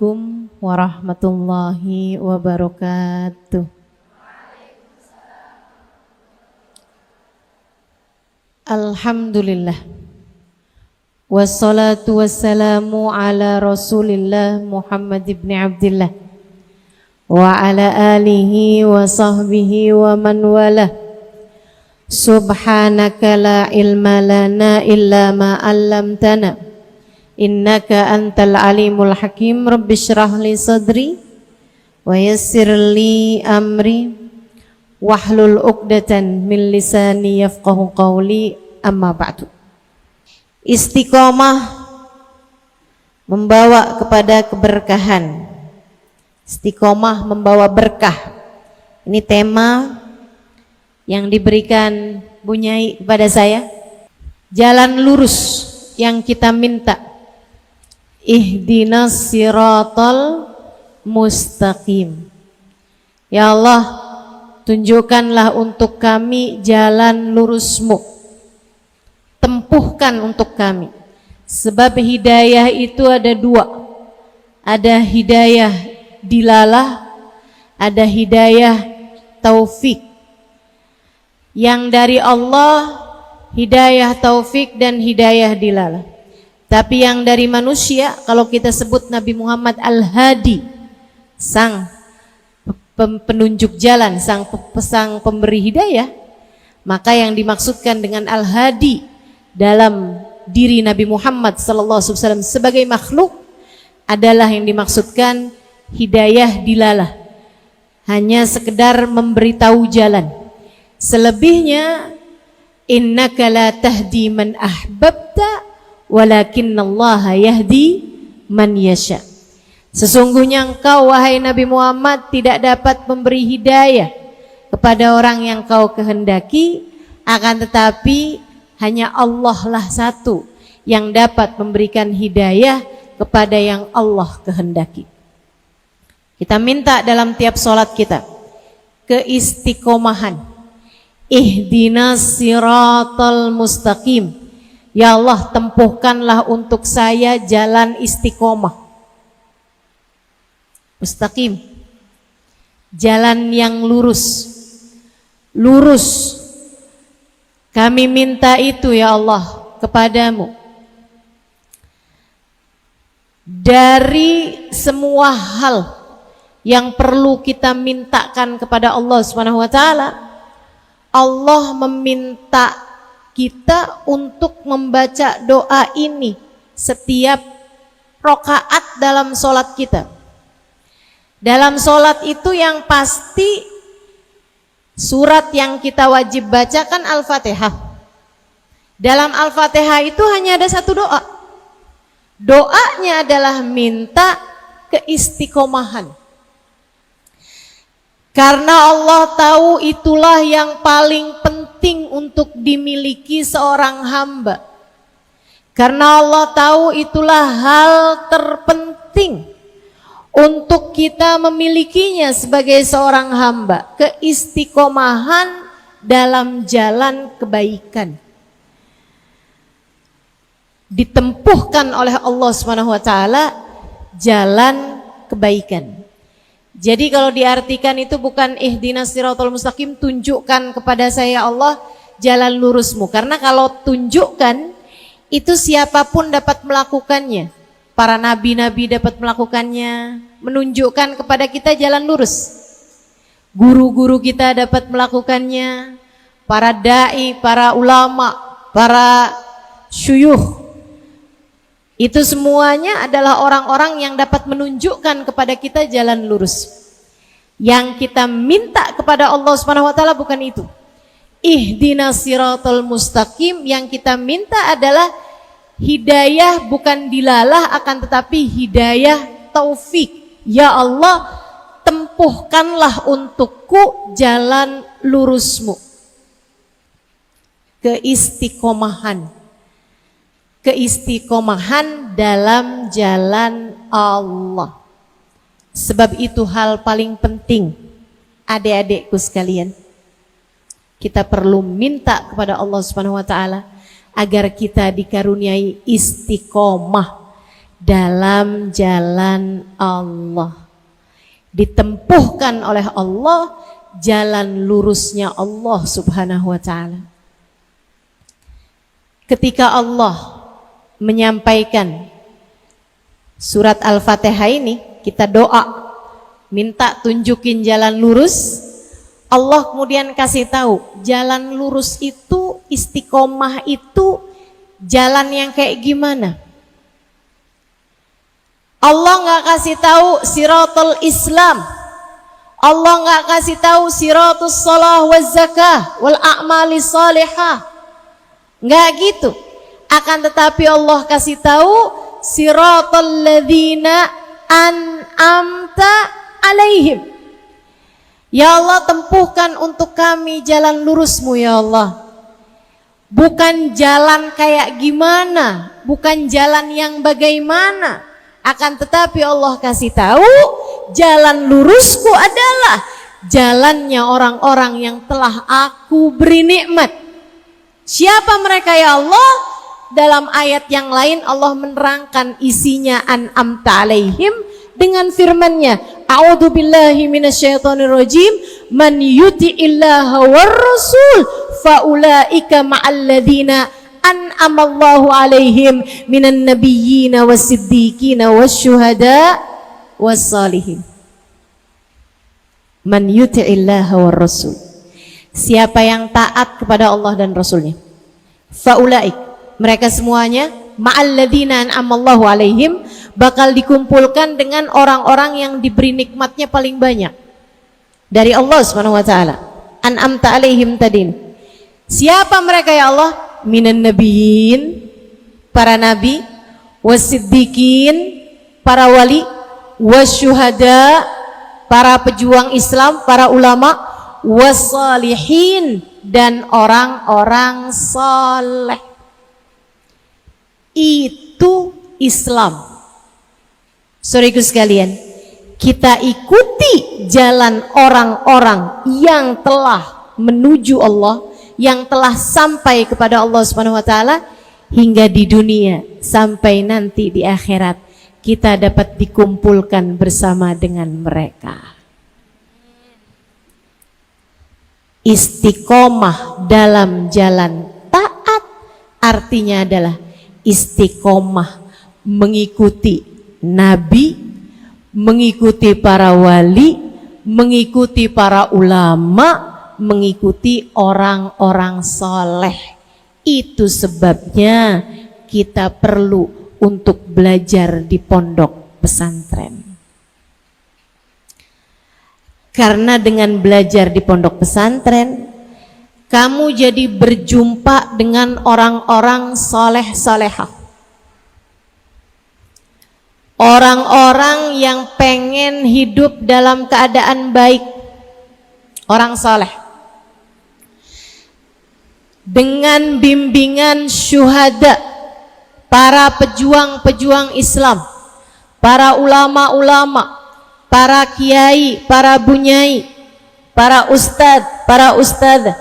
Assalamualaikum warahmatullahi wabarakatuh. Alhamdulillah. Wassalatu wassalamu ala Rasulillah Muhammad ibn Abdillah wa ala alihi wa sahbihi wa man walah. Subhanaka la ilma lana illa ma 'allamtana innaka antal alimul hakim. Rabbi shrah li sadri wa yassir li amri wahlul 'uqdatan min lisani yafqahu qawli. Amma ba'du. Istiqomah membawa kepada keberkahan. Istiqomah membawa berkah. Ini tema yang diberikan Bu Nyai kepada saya. Jalan lurus yang kita minta. Ihdinas siratal mustaqim. Ya Allah, tunjukkanlah untuk kami jalan lurus-Mu. Tempuhkan untuk kami. Sebab hidayah itu ada dua. Ada hidayah dilalah, ada hidayah taufik. Yang dari Allah hidayah taufik dan hidayah dilalah. Tapi yang dari manusia, kalau kita sebut Nabi Muhammad Al-Hadi, sang penunjuk jalan, sang pemberi hidayah, maka yang dimaksudkan dengan Al-Hadi dalam diri Nabi Muhammad SAW sebagai makhluk adalah yang dimaksudkan hidayah dilalah, hanya sekedar memberitahu jalan. Selebihnya, innaka la tahdi man ahbabta walakinallaha yahdi man yasha. Sesungguhnya engkau wahai Nabi Muhammad tidak dapat memberi hidayah kepada orang yang kau kehendaki, akan tetapi hanya Allah lah satu yang dapat memberikan hidayah kepada yang Allah kehendaki. Kita minta dalam tiap sholat kita keistiqomahan. Ihdinas siratal mustaqim. Ya Allah, tempuhkanlah untuk saya jalan istiqomah. Mustaqim, jalan yang lurus. Lurus. Kami minta itu ya Allah kepadamu. Dari semua hal yang perlu kita mintakan kepada Allah Subhanahu wa taala, Allah meminta kita untuk membaca doa ini setiap rakaat dalam sholat kita. Dalam sholat itu yang pasti surat yang kita wajib baca kan Al-Fatihah. Dalam Al-Fatihah itu hanya ada satu doa. Doanya adalah minta keistiqomahan. Karena Allah tahu itulah yang paling penting untuk dimiliki seorang hamba. Karena Allah tahu itulah hal terpenting untuk kita memilikinya sebagai seorang hamba. Keistiqomahan dalam jalan kebaikan. Ditempuhkan oleh Allah SWT jalan kebaikan. Jadi kalau diartikan itu bukan ihdinas siratal mustaqim, tunjukkan kepada saya Allah jalan lurusmu. Karena kalau tunjukkan itu siapapun dapat melakukannya. Para nabi-nabi dapat melakukannya, menunjukkan kepada kita jalan lurus. Guru-guru kita dapat melakukannya, para dai, para ulama, para syuyukh. Itu semuanya adalah orang-orang yang dapat menunjukkan kepada kita jalan lurus. Yang kita minta kepada Allah Subhanahu wa taala bukan itu. Ihdinas siratal mustaqim, yang kita minta adalah hidayah bukan dilalah, akan tetapi hidayah taufik. Ya Allah, tempuhkanlah untukku jalan lurusmu. Keistiqomahan. Keistiqomahan dalam jalan Allah. Sebab itu hal paling penting, adik-adikku sekalian. Kita perlu minta kepada Allah Subhanahu wa taala agar kita dikaruniai istiqomah. dalam jalan Allah. Ditempuhkan oleh Allah jalan lurusnya Allah Subhanahu wa ta'ala. Ketika Allah menyampaikan surat Al-Fatihah ini, kita doa minta tunjukin jalan lurus. Allah kemudian kasih tahu jalan lurus itu, istiqomah itu jalan yang kayak gimana. Allah nggak kasih tahu siratul Islam, Allah nggak kasih tahu siratus shalah waz zakah wal a'mali salihah, nggak gitu. Akan tetapi Allah kasih tahu siratal ladzina an'amta alaihim. Ya Allah, tempuhkan untuk kami jalan lurus-Mu ya Allah. Bukan jalan kayak gimana, bukan jalan yang bagaimana. Akan tetapi Allah kasih tahu jalan lurusku adalah jalannya orang-orang yang telah Aku beri nikmat. Siapa mereka ya Allah? Dalam ayat yang lain Allah menerangkan isinya an'amta alaihim dengan firman-Nya, A'udzu billahi minasyaitonir rajim, man yuti'illaha war rasul faulaika ma'al ladzina an'amallahu alaihim minan nabiyyina wasiddiqina wasyuhada wassalihin. Man yuti'illaha war rasul, siapa yang taat kepada Allah dan Rasulnya, faulaik, mereka semuanya ma'al ladzina an'amallahu alaihim, bakal dikumpulkan dengan orang-orang yang diberi nikmatnya paling banyak dari Allah Subhanahu wa taala. An'amta alaihim tadin. Siapa mereka ya Allah? Minan nabiyyin, para nabi, wasiddiqin, para wali, wasyuhada, para pejuang Islam, para ulama, wassalihin, dan orang-orang saleh. Itu Islam. Saudaraku sekalian, kita ikuti jalan orang-orang yang telah menuju Allah, yang telah sampai kepada Allah Subhanahu wa taala hingga di dunia sampai nanti di akhirat kita dapat dikumpulkan bersama dengan mereka. Istiqomah dalam jalan taat artinya adalah istiqomah mengikuti Nabi, mengikuti para wali, mengikuti para ulama, mengikuti orang-orang soleh. Itu sebabnya kita perlu untuk belajar di pondok pesantren. Karena dengan belajar di pondok pesantren, kamu jadi berjumpa dengan orang-orang soleh-solehah. Orang-orang yang pengen hidup dalam keadaan baik, orang saleh. Dengan bimbingan syuhada, para pejuang-pejuang Islam, para ulama-ulama, para kiai, para bunyai, para ustadz,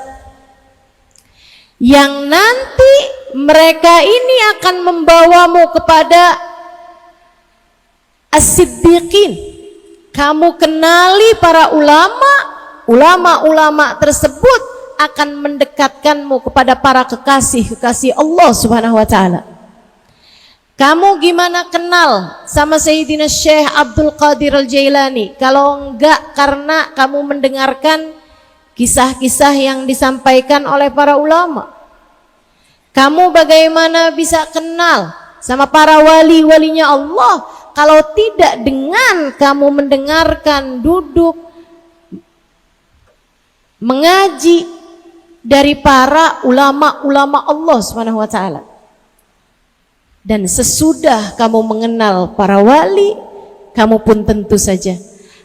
yang nanti mereka ini akan membawamu kepada as-siddiqin. Kamu kenali para ulama tersebut akan mendekatkanmu kepada para kekasih Allah Subhanahu wa taala. Kamu gimana kenal sama Sayyidina Syekh Abdul Qadir Al-Jailani? Kalau enggak karena kamu mendengarkan kisah-kisah yang disampaikan oleh para ulama. Kamu bagaimana bisa kenal sama para wali-walinya Allah kalau tidak dengan kamu mendengarkan, duduk, mengaji dari para ulama-ulama Allah Subhanahu wa taala. Dan sesudah kamu mengenal para wali, kamu pun tentu saja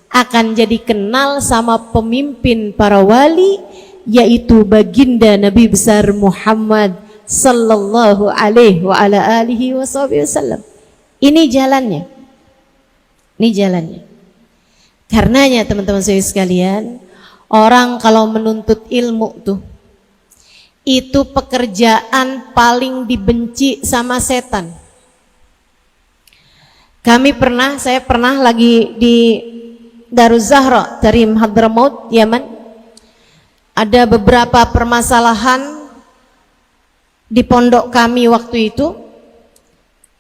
akan jadi kenal sama pemimpin para wali, yaitu baginda Nabi besar Muhammad sallallahu alaihi wa ala alihi wasallam. Ini jalannya. Ini jalannya. Karenanya teman-teman saya sekalian, orang kalau menuntut ilmu tuh, itu pekerjaan paling dibenci sama setan. Saya pernah lagi di Daruz Zahra dari Hadramaut, Yaman. Ada beberapa permasalahan di pondok kami waktu itu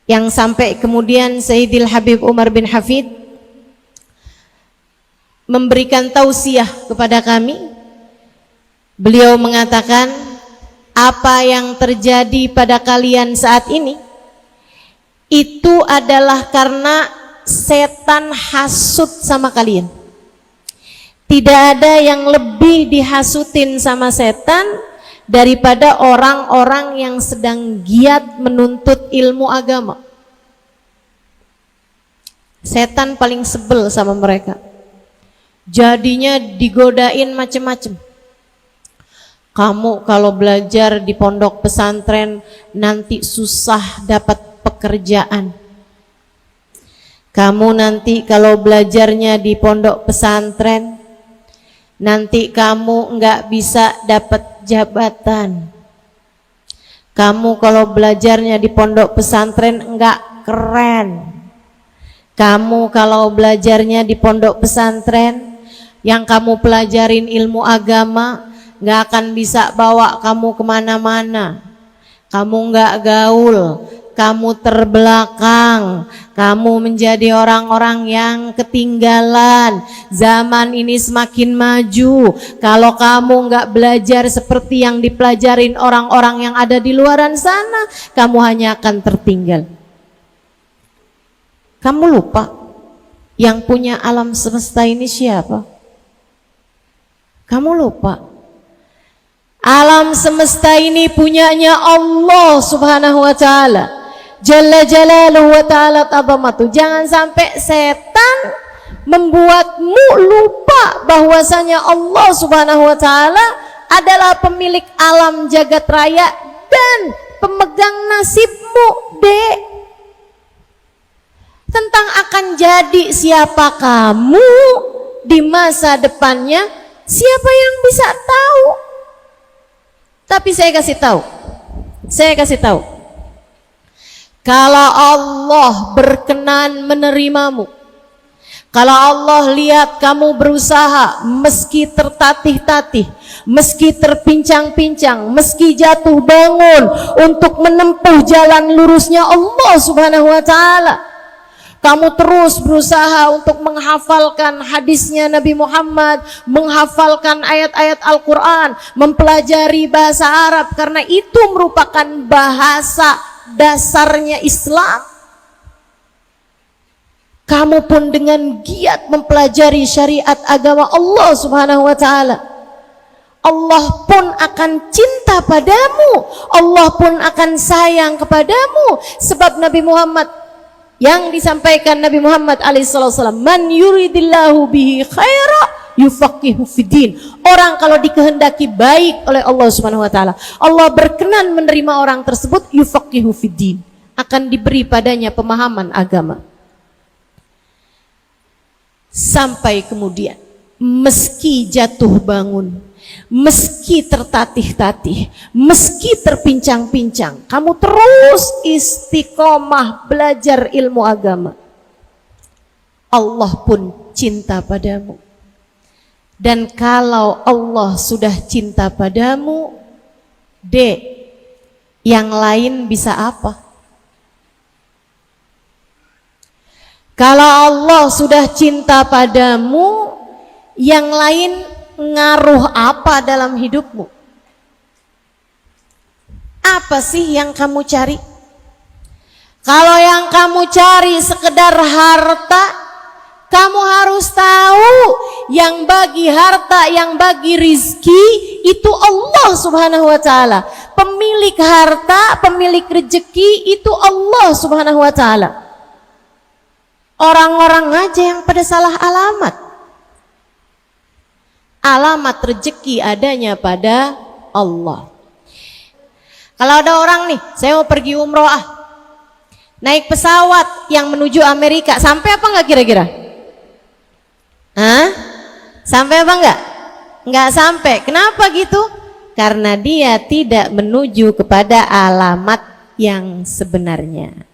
yang sampai kemudian Sayyidil Habib Umar bin Hafid memberikan tausiah kepada kami. Beliau mengatakan, apa yang terjadi pada kalian saat ini itu adalah karena setan hasut sama kalian. Tidak ada yang lebih dihasutin sama setan daripada orang-orang yang sedang giat menuntut ilmu agama. Setan paling sebel sama mereka. Jadinya digodain macem-macem. Kamu kalau belajar di pondok pesantren nanti susah dapat pekerjaan. Kamu nanti kalau belajarnya di pondok pesantren nanti kamu nggak bisa dapat jabatan. Kamu kalau belajarnya di pondok pesantren nggak keren. Kamu kalau belajarnya di pondok pesantren yang kamu pelajarin ilmu agama nggak akan bisa bawa kamu kemana-mana. Kamu nggak gaul, kamu terbelakang, kamu menjadi orang-orang yang ketinggalan. Zaman ini semakin maju. Kalau kamu nggak belajar seperti yang dipelajarin orang-orang yang ada di luaran sana, kamu hanya akan tertinggal. Kamu lupa yang punya alam semesta ini siapa? Kamu lupa alam semesta ini punyanya Allah Subhanahu wa ta'ala Jalla Jalaluhu wa ta'ala tabamatu. Jangan sampai setan membuatmu lupa bahwasanya Allah Subhanahu wa ta'ala adalah pemilik alam jagat raya dan pemegang nasibmu, Dek. Tentang akan jadi siapa kamu di masa depannya, siapa yang bisa tahu? Tapi saya kasih tahu. Kalau Allah berkenan menerimamu, kalau Allah lihat kamu berusaha meski tertatih-tatih, meski terpincang-pincang, meski jatuh bangun untuk menempuh jalan lurusnya Allah Subhanahu wa ta'ala, kamu terus berusaha untuk menghafalkan hadisnya Nabi Muhammad, menghafalkan ayat-ayat Al-Quran, mempelajari bahasa Arab, karena itu merupakan bahasa dasarnya Islam. Kamu pun dengan giat mempelajari syariat agama Allah Subhanahu wa ta'ala, Allah pun akan cinta padamu, Allah pun akan sayang kepadamu. Sebab Nabi Muhammad, yang disampaikan Nabi Muhammad alaihissalam, man yuridillahu bihi khaira yufaqihu fiddin. Orang kalau dikehendaki baik oleh Allah Subhanahu wa ta'ala, Allah berkenan menerima orang tersebut, yufaqihu fiddin, akan diberi padanya pemahaman agama. Sampai kemudian meski jatuh bangun, meski tertatih-tatih, meski terpincang-pincang, kamu terus istiqomah belajar ilmu agama, Allah pun cinta padamu. Dan kalau Allah sudah cinta padamu, Dek, yang lain bisa apa? Kalau Allah sudah cinta padamu, yang lain ngaruh apa dalam hidupmu? Apa sih yang kamu cari? Kalau yang kamu cari sekedar harta, kamu harus tahu yang bagi harta, yang bagi rizki itu Allah Subhanahu wa ta'ala. Pemilik harta, pemilik rezeki itu Allah Subhanahu wa ta'ala. Orang-orang aja yang pada salah alamat. Alamat rezeki adanya pada Allah. Kalau ada orang nih, saya mau pergi umroh naik pesawat yang menuju Amerika, sampai apa enggak kira-kira? Sampai apa enggak? Enggak sampai. Kenapa gitu? Karena dia tidak menuju kepada alamat yang sebenarnya.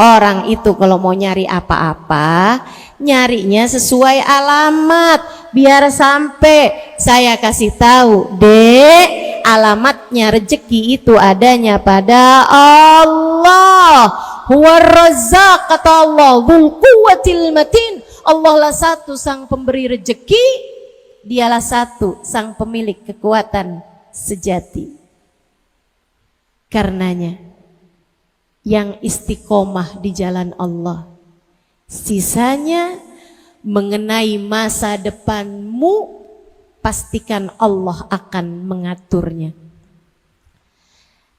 Orang itu kalau mau nyari apa-apa, nyarinya sesuai alamat, biar sampai. Saya kasih tahu, Dek, alamatnya rezeki itu adanya pada Allah. Huwar Razzaq, kata Allah, dzul quwwatil matin. Allah lah satu sang pemberi rezeki, dialah satu sang pemilik kekuatan sejati. Karenanya yang istiqomah di jalan Allah, sisanya mengenai masa depanmu, pastikan Allah akan mengaturnya.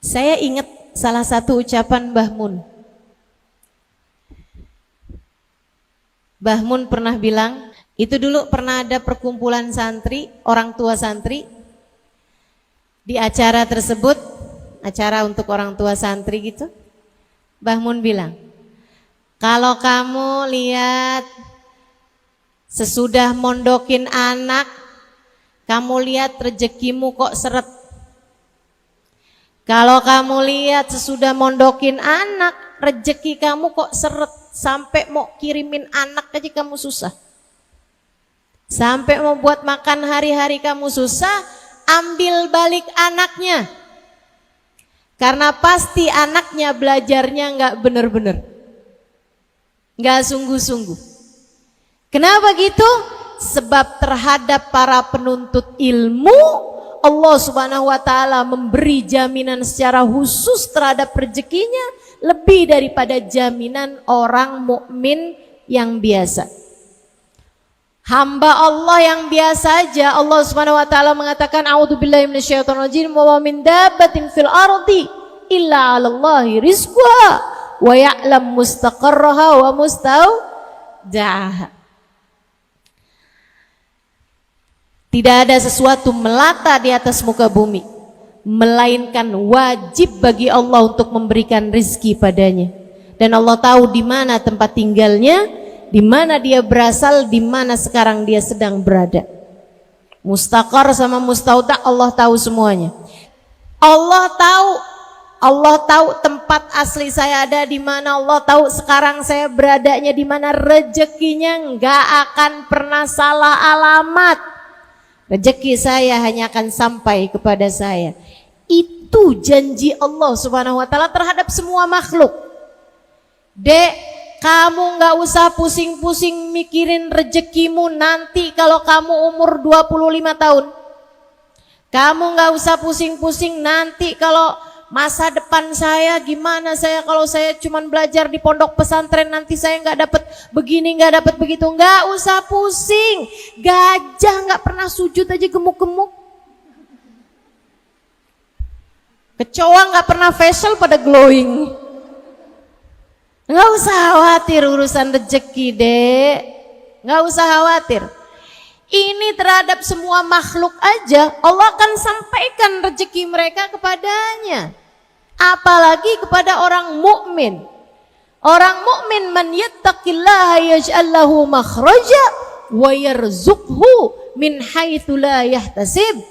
Saya ingat salah satu ucapan Mbah Mun. Mbah Mun pernah bilang, itu dulu pernah ada perkumpulan santri, orang tua santri. Di acara tersebut, acara untuk orang tua santri gitu, Mbah Mun bilang, kalau kamu lihat sesudah mondokin anak, kamu lihat rezekimu kok seret. Kalau kamu lihat sesudah mondokin anak, rezeki kamu kok seret, sampai mau kirimin anak aja kamu susah. Sampai mau buat makan hari-hari kamu susah, ambil balik anaknya. Karena pasti anaknya belajarnya nggak bener-bener, nggak sungguh-sungguh. Kenapa gitu? Sebab terhadap para penuntut ilmu, Allah Subhanahu wa Ta'ala memberi jaminan secara khusus terhadap rezekinya lebih daripada jaminan orang mukmin yang biasa. Hamba Allah yang biasa aja, Allah Subhanahu wa Ta'ala mengatakan, a'udzubillahi minasyaitonirrajim, wa min dabbatin fil ardi illa 'alallahi rizquha wa ya'lam mustaqarraha wa mustaudaha. Tidak ada sesuatu melata di atas muka bumi melainkan wajib bagi Allah untuk memberikan rizki padanya. Dan Allah tahu di mana tempat tinggalnya, di mana dia berasal, di mana sekarang dia sedang berada. Mustaqar sama mustauda, Allah tahu semuanya. Allah tahu tempat asli saya ada di mana, Allah tahu sekarang saya beradanya di mana. Rezekinya nggak akan pernah salah alamat. Rezeki saya hanya akan sampai kepada saya. Itu janji Allah Subhanahu wa Ta'ala terhadap semua makhluk. Dek, kamu nggak usah pusing-pusing mikirin rezekimu nanti kalau kamu umur 25 tahun. Kamu nggak usah pusing-pusing nanti kalau masa depan saya gimana, saya kalau saya cuman belajar di pondok pesantren nanti saya nggak dapat begini, nggak dapat begitu. Nggak usah pusing. Gajah nggak pernah sujud aja gemuk-gemuk. Kecoa nggak pernah facial pada glowing. Nggak usah khawatir urusan rezeki, Dek. Nggak usah khawatir. Ini terhadap semua makhluk aja Allah akan sampaikan rezeki mereka kepadanya. Apalagi kepada orang mukmin. Orang mukmin, man yattaqillaha yaj'al lahu makhraja wa yarzuqhu min haitsu la yahtasib.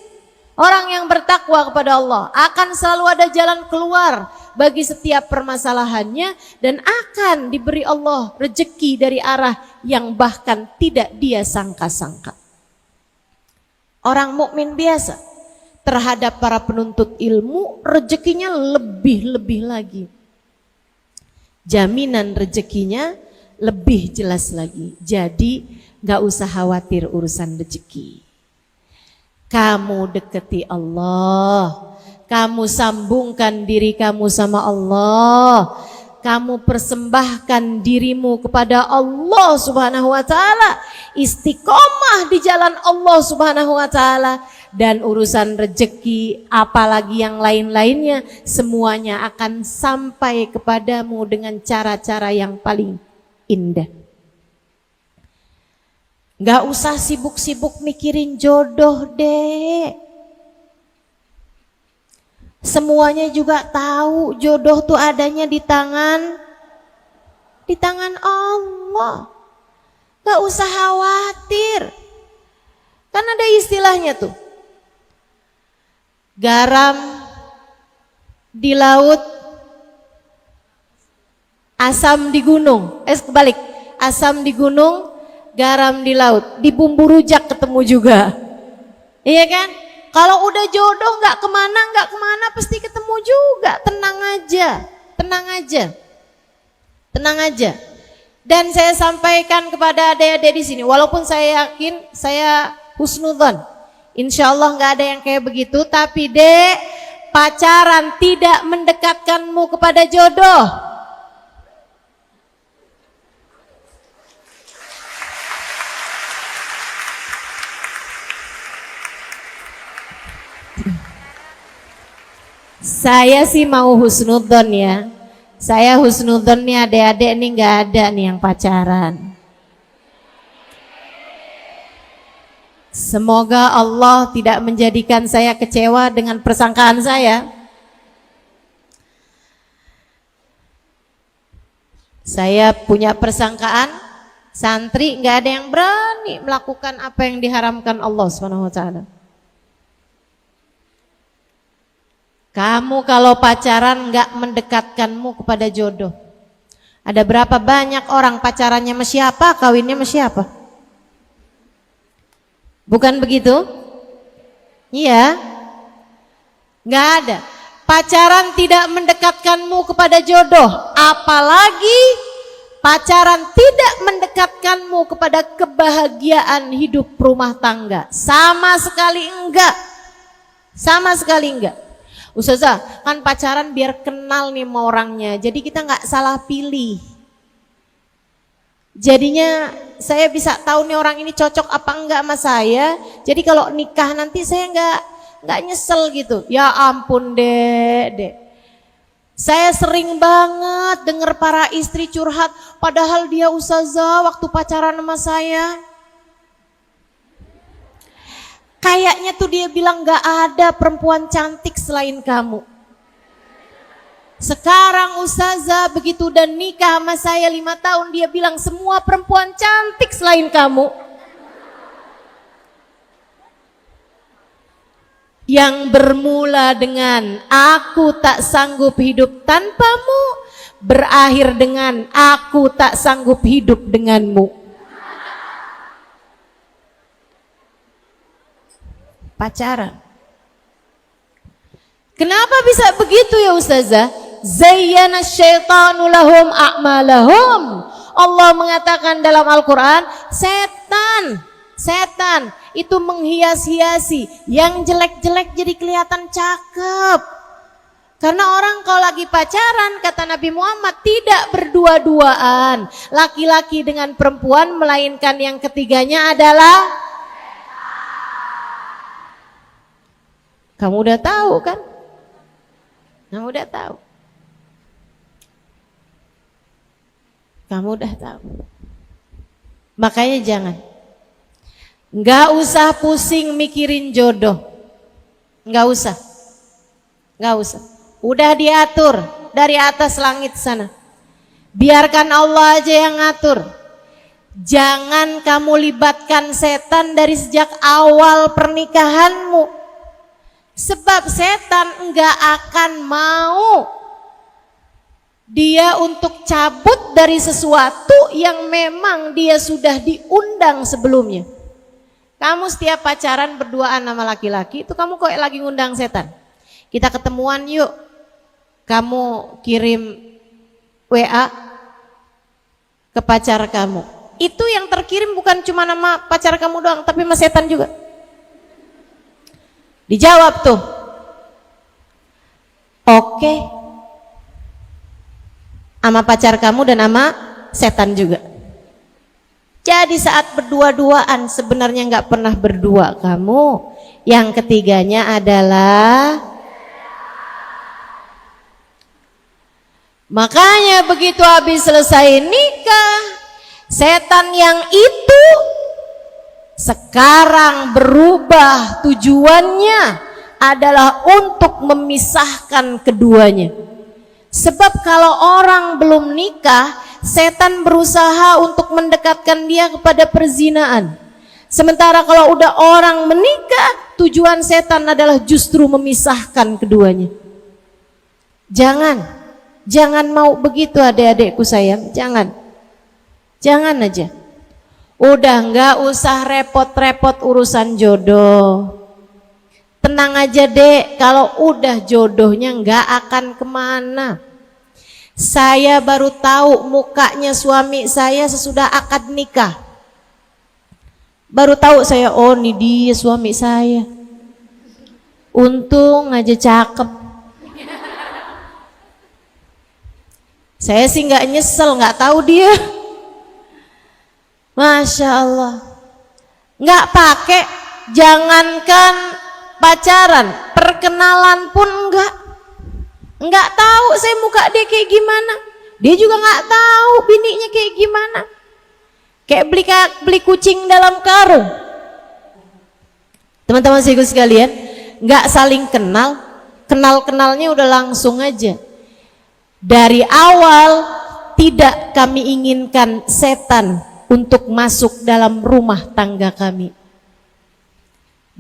Orang yang bertakwa kepada Allah akan selalu ada jalan keluar bagi setiap permasalahannya dan akan diberi Allah rezeki dari arah yang bahkan tidak dia sangka-sangka. Orang mukmin biasa terhadap para penuntut ilmu rezekinya lebih-lebih lagi. Jaminan rezekinya lebih jelas lagi. Jadi gak usah khawatir urusan rezeki. Kamu deketi Allah, kamu sambungkan diri kamu sama Allah, kamu persembahkan dirimu kepada Allah Subhanahu wa Ta'ala, istiqomah di jalan Allah Subhanahu wa Ta'ala, dan urusan rezeki apalagi yang lain-lainnya semuanya akan sampai kepadamu dengan cara-cara yang paling indah. Gak usah sibuk-sibuk mikirin jodoh, Dek. Semuanya juga tahu jodoh tuh adanya di tangan Allah. Gak usah khawatir. Kan ada istilahnya tuh. Garam di laut Asam di gunung, kebalik. Asam di gunung, garam di laut. Di bumbu rujak ketemu juga. Iya kan? Kalau udah jodoh nggak kemana pasti ketemu juga. Tenang aja, tenang aja, tenang aja. Dan saya sampaikan kepada adik-adik di sini, walaupun saya yakin saya husnudzon, insya Allah nggak ada yang kayak begitu. Tapi dek, pacaran tidak mendekatkanmu kepada jodoh. Saya sih mau husnudzon ya. Saya husnudzon nih adik-adik nih nggak ada nih yang pacaran. Semoga Allah tidak menjadikan saya kecewa dengan persangkaan saya. Saya punya persangkaan santri nggak ada yang berani melakukan apa yang diharamkan Allah SWT. Kamu kalau pacaran nggak mendekatkanmu kepada jodoh. Ada berapa banyak orang pacarannya sama siapa, kawinnya sama siapa? Bukan begitu? Iya. Nggak ada. Pacaran tidak mendekatkanmu kepada jodoh. Apalagi pacaran tidak mendekatkanmu kepada kebahagiaan hidup rumah tangga. Sama sekali enggak. Sama sekali enggak. Ustazah, kan pacaran biar kenal nih sama orangnya, jadi kita nggak salah pilih. Jadinya saya bisa tahu nih orang ini cocok apa enggak sama saya. Jadi kalau nikah nanti saya nggak nyesel gitu. Ya ampun dek. Saya sering banget dengar para istri curhat, padahal dia ustazah waktu pacaran sama saya. Kayaknya tuh dia bilang gak ada perempuan cantik selain kamu. Sekarang ustazah begitu dan nikah sama saya 5 tahun, dia bilang semua perempuan cantik selain kamu. Yang bermula dengan aku tak sanggup hidup tanpamu, berakhir dengan aku tak sanggup hidup denganmu. Pacaran. Kenapa bisa begitu ya ustazah? Zayyana syaitanu lahum a'malahum. Allah mengatakan dalam Al-Quran, setan itu menghias-hiasi yang jelek-jelek jadi kelihatan cakep. Karena orang kalau lagi pacaran, kata Nabi Muhammad, tidak berdua-duaan laki-laki dengan perempuan, melainkan yang ketiganya adalah kamu udah tahu kan? Kamu udah tahu. Kamu udah tahu. Makanya jangan. Nggak usah pusing mikirin jodoh. Nggak usah. Nggak usah. Udah diatur dari atas langit sana. Biarkan Allah aja yang ngatur. Jangan kamu libatkan setan dari sejak awal pernikahanmu. Sebab setan enggak akan mau dia untuk cabut dari sesuatu yang memang dia sudah diundang sebelumnya. Kamu setiap pacaran berduaan sama laki-laki itu kamu kok lagi ngundang setan. Kita ketemuan yuk. Kamu kirim WA ke pacar kamu. Itu yang terkirim bukan cuma nama pacar kamu doang, tapi sama setan juga. Dijawab tuh. Oke. Sama pacar kamu dan sama setan juga. Jadi saat berdua-duaan sebenarnya nggak pernah berdua kamu. Yang ketiganya adalah, makanya begitu habis selesai nikah, setan yang itu sekarang berubah, tujuannya adalah untuk memisahkan keduanya. Sebab kalau orang belum nikah, setan berusaha untuk mendekatkan dia kepada perzinaan. Sementara kalau udah orang menikah, tujuan setan adalah justru memisahkan keduanya. Jangan Jangan mau begitu adik-adikku sayang, jangan. Jangan aja. Udah nggak usah repot-repot urusan jodoh. Tenang aja dek, kalau udah jodohnya nggak akan kemana. Saya baru tahu mukanya suami saya sesudah akad nikah. Baru tahu saya, oh ini dia suami saya. Untung aja cakep. Saya sih nggak nyesel, nggak tahu dia. Masya Allah. Nggak pakai, jangankan pacaran, perkenalan pun enggak. Enggak tahu saya muka dia kayak gimana. Dia juga nggak tahu bininya kayak gimana. Kayak beli kucing dalam karung. Teman-teman sekalian, nggak saling kenal, kenal-kenalnya udah langsung aja. Dari awal tidak kami inginkan setan untuk masuk dalam rumah tangga kami.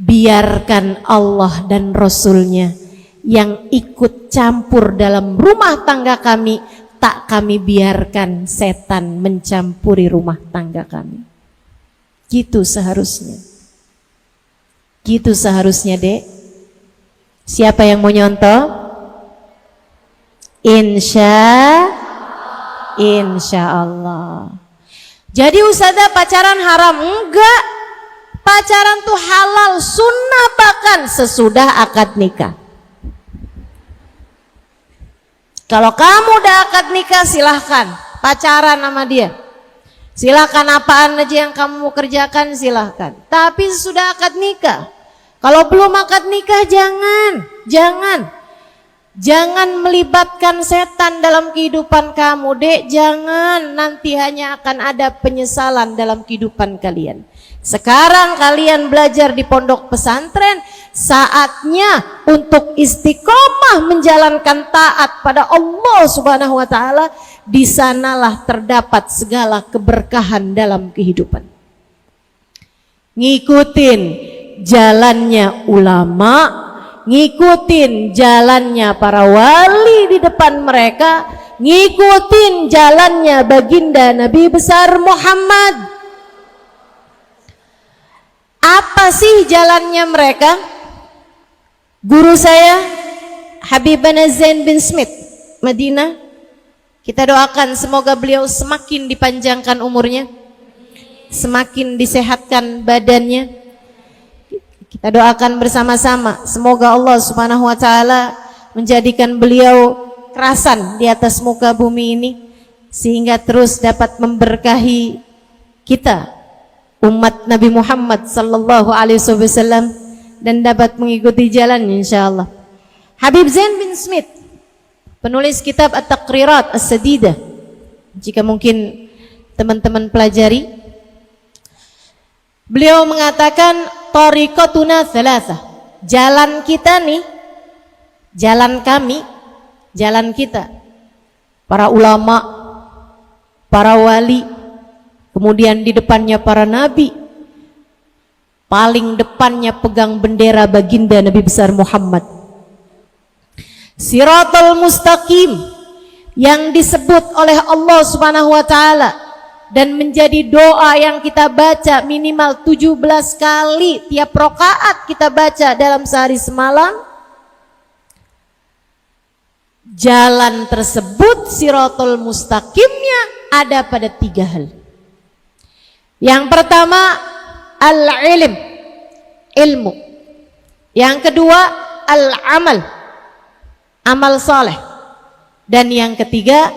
Biarkan Allah dan Rasulnya yang ikut campur dalam rumah tangga kami, tak kami biarkan setan mencampuri rumah tangga kami. Gitu seharusnya. Gitu seharusnya dek. Siapa yang mau nyontoh? Insya Allah. Jadi ustazah pacaran haram? Enggak. Pacaran tuh halal, sunnah bahkan sesudah akad nikah. Kalau kamu udah akad nikah silahkan pacaran sama dia. Silahkan apaan aja yang kamu mau kerjakan silahkan. Tapi sesudah akad nikah, kalau belum akad nikah jangan melibatkan setan dalam kehidupan kamu dek, jangan, nanti hanya akan ada penyesalan dalam kehidupan kalian. Sekarang kalian belajar di pondok pesantren, saatnya untuk istiqomah menjalankan taat pada Allah Subhanahu wa taala. Di sanalah terdapat segala keberkahan dalam kehidupan. Ngikutin jalannya ulama, ngikutin jalannya para wali di depan mereka, ngikutin jalannya baginda Nabi besar Muhammad. Apa sih jalannya mereka? Guru saya Habibana Zain bin Smith, Madinah. Kita doakan semoga beliau semakin dipanjangkan umurnya, semakin disehatkan badannya. Kita doakan bersama-sama semoga Allah Subhanahu wa taala menjadikan beliau kerasan di atas muka bumi ini, sehingga terus dapat memberkahi kita umat Nabi Muhammad sallallahu alaihi wasallam dan dapat mengikuti jalannya insyaallah. Habib Zain bin Smith, penulis kitab At-Taqrirat As-Sadidah, jika mungkin teman-teman pelajari, beliau mengatakan tariqatuna thalatha, jalan kita nih, jalan kami, jalan kita, para ulama, para wali, kemudian di depannya para nabi, paling depannya pegang bendera baginda Nabi besar Muhammad. Siratal mustaqim yang disebut oleh Allah Subhanahu wa taala dan menjadi doa yang kita baca minimal 17 kali tiap rakaat kita baca dalam sehari semalam. Jalan tersebut siratal mustaqimnya ada pada 3 hal. Yang pertama al-ilm, ilmu. Yang kedua al-amal, amal saleh. Dan yang ketiga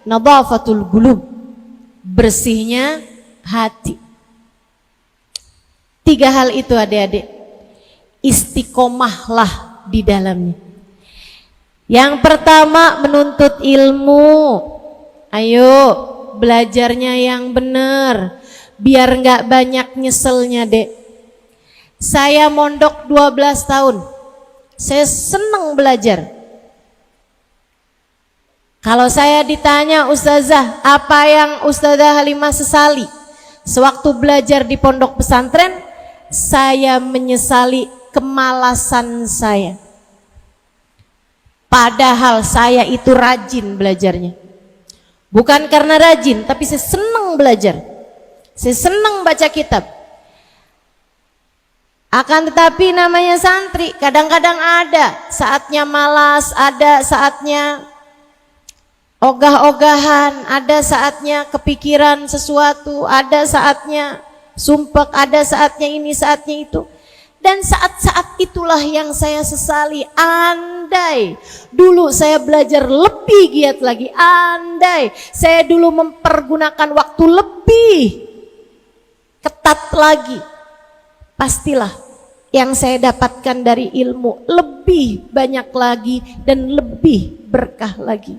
nadhafatul qulub, bersihnya hati. 3 hal itu adik-adik, istiqomahlah di dalamnya. Yang pertama menuntut ilmu. Ayo belajarnya yang benar, biar nggak banyak nyeselnya dek. Saya mondok 12 tahun, saya seneng belajar. Kalau saya ditanya ustazah, apa yang Ustazah Halimah sesali sewaktu belajar di pondok pesantren? Saya menyesali kemalasan saya. Padahal saya itu rajin belajarnya. Bukan karena rajin, tapi saya senang belajar. Saya senang baca kitab. Akan tetapi namanya santri, kadang-kadang ada saatnya malas, ada saatnya ogah-ogahan, ada saatnya kepikiran sesuatu, ada saatnya sumpek, ada saatnya ini, saatnya itu. Dan saat-saat itulah yang saya sesali. Andai dulu saya belajar lebih giat lagi, andai saya dulu mempergunakan waktu lebih ketat lagi, pastilah yang saya dapatkan dari ilmu lebih banyak lagi dan lebih berkah lagi.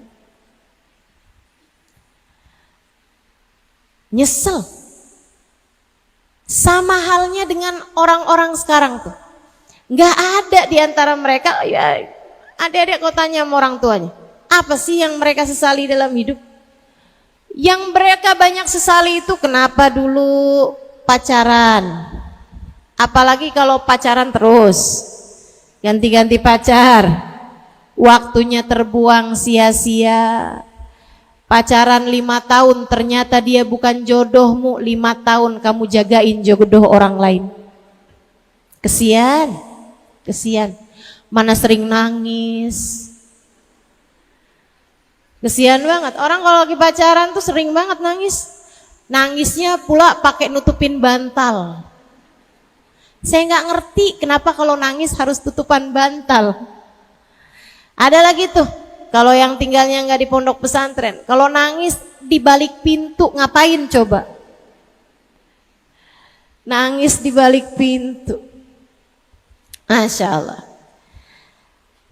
Nyesel. Sama halnya dengan orang-orang sekarang tuh. Nggak ada di antara mereka, ya adik-adik kau tanya sama orang tuanya, apa sih yang mereka sesali dalam hidup? Yang mereka banyak sesali itu kenapa dulu pacaran. Apalagi kalau pacaran terus, ganti-ganti pacar, waktunya terbuang sia-sia. Pacaran 5 tahun ternyata dia bukan jodohmu, 5 tahun kamu jagain jodoh orang lain. Kesian, kesian. Mana sering nangis. Kesian banget, orang kalau lagi pacaran tuh sering banget nangis. Nangisnya pula pakai nutupin bantal. Saya nggak ngerti kenapa kalau nangis harus tutupan bantal. Ada lagi tuh, kalau yang tinggalnya nggak di pondok pesantren, kalau nangis di balik pintu ngapain coba? Nangis di balik pintu. Masya Allah.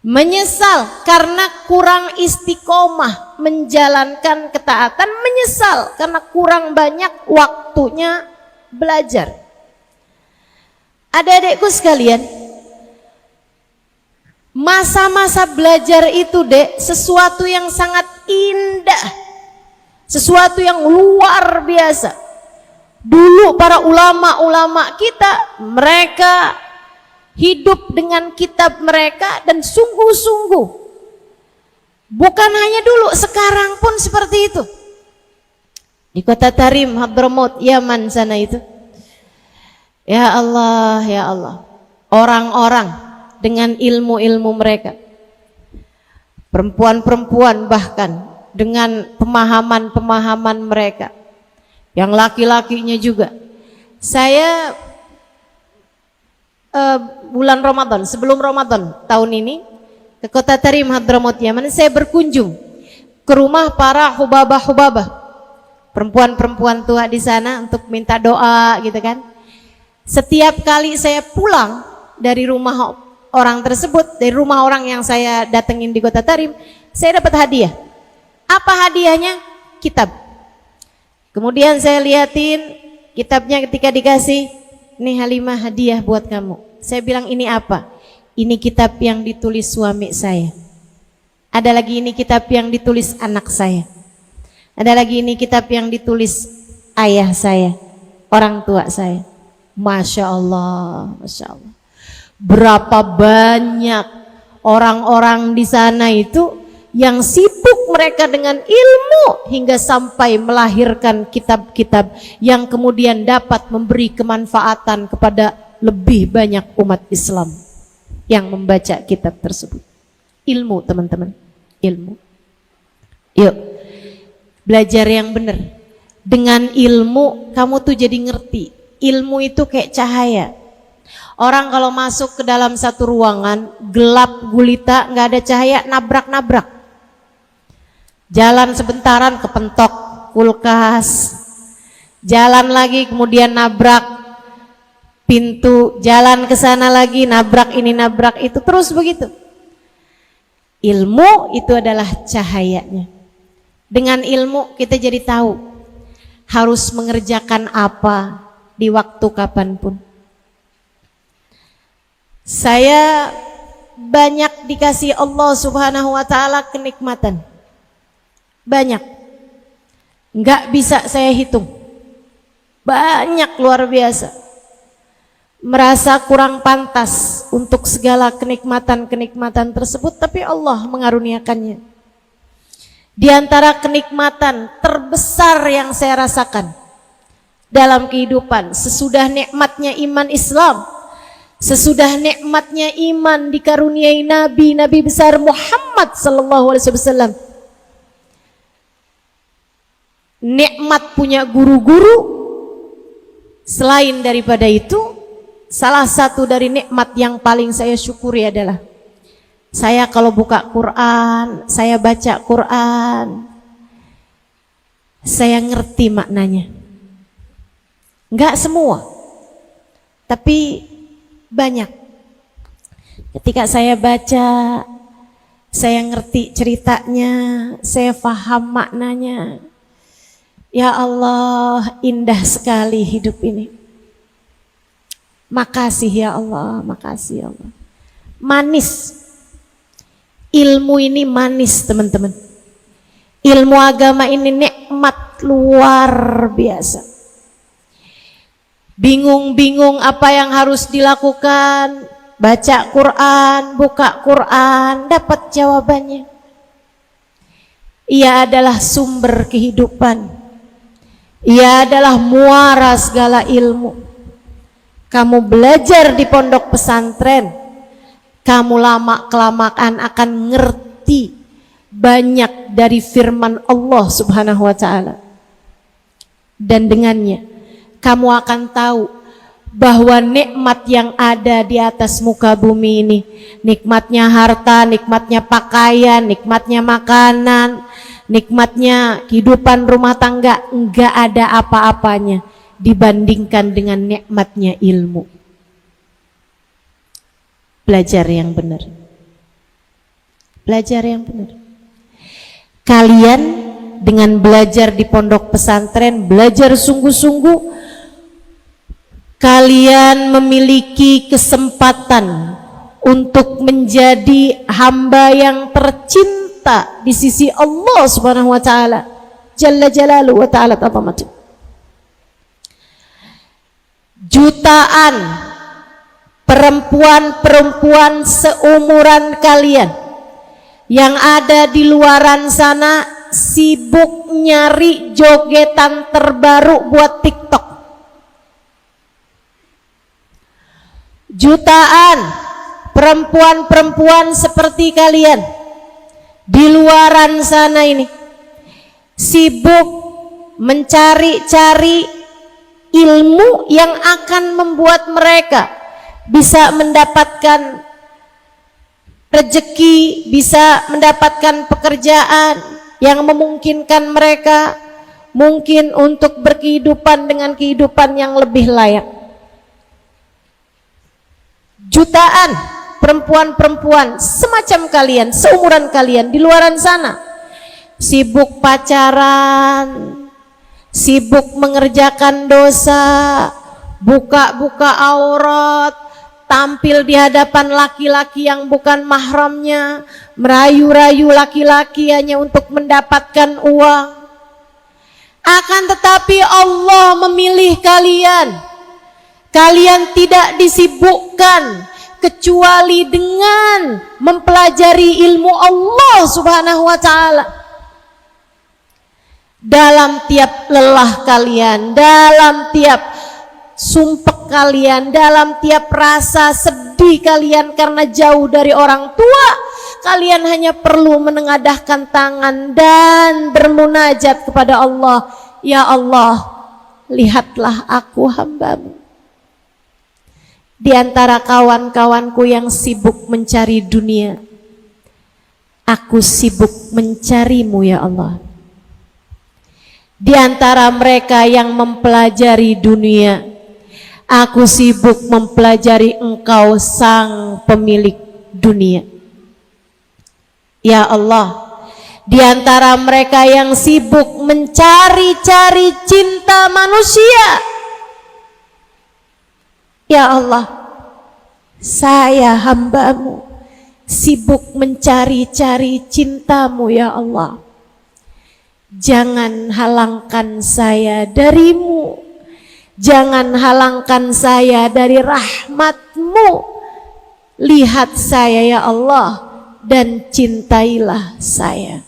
Menyesal karena kurang istiqomah menjalankan ketaatan, menyesal karena kurang banyak waktunya belajar. Adik-adikku sekalian, masa-masa belajar itu dek sesuatu yang sangat indah, sesuatu yang luar biasa. Dulu para ulama-ulama kita, mereka hidup dengan kitab mereka dan sungguh-sungguh. Bukan hanya dulu, sekarang pun seperti itu. Di kota Tarim, Hadramaut, Yaman sana itu. Ya Allah, ya Allah. Orang-orang dengan ilmu-ilmu mereka, perempuan-perempuan bahkan dengan pemahaman-pemahaman mereka, yang laki-lakinya juga. Saya bulan Ramadan, sebelum Ramadan tahun ini ke kota Tarim Hadramaut Yaman, saya berkunjung ke rumah para hubabah-hubabah, perempuan-perempuan tua di sana untuk minta doa gitu kan. Setiap kali saya pulang dari rumah orang tersebut, dari rumah orang yang saya datengin di kota Tarim, saya dapat hadiah. Apa hadiahnya? Kitab. Kemudian saya liatin kitabnya, ketika dikasih, ini Halimah hadiah buat kamu. Saya bilang, ini apa? Ini kitab yang ditulis suami saya. Ada lagi ini kitab yang ditulis anak saya. Ada lagi ini kitab yang ditulis ayah saya, orang tua saya. Masya Allah, Masya Allah. Berapa banyak orang-orang di sana itu yang sibuk mereka dengan ilmu hingga sampai melahirkan kitab-kitab yang kemudian dapat memberi kemanfaatan kepada lebih banyak umat Islam yang membaca kitab tersebut. Ilmu teman-teman, ilmu. Yuk, belajar yang benar. Dengan ilmu kamu tuh jadi ngerti. Ilmu itu kayak cahaya. Orang kalau masuk ke dalam satu ruangan gelap gulita, nggak ada cahaya, nabrak-nabrak. Jalan sebentaran kepentok kulkas, jalan lagi kemudian nabrak pintu, jalan ke sana lagi nabrak ini nabrak itu, terus begitu. Ilmu itu adalah cahayanya. Dengan ilmu kita jadi tahu harus mengerjakan apa di waktu kapanpun. Saya banyak dikasih Allah Subhanahu wa ta'ala kenikmatan. Banyak. Nggak bisa saya hitung. Banyak, luar biasa. Merasa kurang pantas untuk segala kenikmatan-kenikmatan tersebut, tapi Allah mengaruniakannya. Di antara kenikmatan terbesar yang saya rasakan dalam kehidupan sesudah nikmatnya iman Islam, sesudah nikmatnya iman dikaruniai Nabi besar Muhammad sallallahu alaihi wasallam, nikmat punya guru-guru. Selain daripada itu, salah satu dari nikmat yang paling saya syukuri adalah saya kalau buka Quran, saya baca Quran, saya ngerti maknanya. Enggak semua, tapi banyak. Ketika saya baca, saya ngerti ceritanya, saya paham maknanya. Ya Allah, indah sekali hidup ini. Makasih ya Allah, makasih ya Allah. Manis. Ilmu ini manis teman-teman. Ilmu agama ini nikmat luar biasa. Bingung-bingung apa yang harus dilakukan, baca Quran, buka Quran, dapat jawabannya. Ia adalah sumber kehidupan. Ia adalah muara segala ilmu. Kamu belajar di pondok pesantren, kamu lama-kelamaan akan ngerti banyak dari firman Allah Subhanahu wa ta'ala. Dan dengannya kamu akan tahu bahwa nikmat yang ada di atas muka bumi ini, nikmatnya harta, nikmatnya pakaian, nikmatnya makanan, nikmatnya kehidupan rumah tangga, enggak ada apa-apanya dibandingkan dengan nikmatnya ilmu. Belajar yang benar. Belajar yang benar. Kalian dengan belajar di pondok pesantren, belajar sungguh-sungguh, kalian memiliki kesempatan untuk menjadi hamba yang tercinta di sisi Allah Subhanahu wa ta'ala Jalla Jalaluhu wa ta'ala ta'zamatuh. Jutaan perempuan-perempuan seumuran kalian yang ada di luaran sana sibuk nyari jogetan terbaru buat TikTok. Jutaan perempuan-perempuan seperti kalian di luaran sana ini sibuk mencari-cari ilmu yang akan membuat mereka bisa mendapatkan rezeki, bisa mendapatkan pekerjaan yang memungkinkan mereka mungkin untuk berkehidupan dengan kehidupan yang lebih layak. Jutaan perempuan-perempuan semacam kalian, seumuran kalian di luaran sana sibuk pacaran, sibuk mengerjakan dosa, buka-buka aurat, tampil di hadapan laki-laki yang bukan mahramnya, merayu-rayu laki-laki hanya untuk mendapatkan uang. Akan tetapi Allah memilih kalian. Kalian tidak disibukkan kecuali dengan mempelajari ilmu Allah Subhanahu wa ta'ala. Dalam tiap lelah kalian, dalam tiap sumpek kalian, dalam tiap rasa sedih kalian karena jauh dari orang tua, kalian hanya perlu menengadahkan tangan dan bermunajat kepada Allah. Ya Allah, lihatlah aku hambamu. Di antara kawan-kawanku yang sibuk mencari dunia, aku sibuk mencarimu ya Allah. Di antara mereka yang mempelajari dunia, aku sibuk mempelajari Engkau sang pemilik dunia. Ya Allah, di antara mereka yang sibuk mencari-cari cinta manusia, ya Allah, saya hambamu sibuk mencari-cari cintamu ya Allah. Jangan halangkan saya darimu, jangan halangkan saya dari rahmatmu, lihat saya ya Allah dan cintailah saya.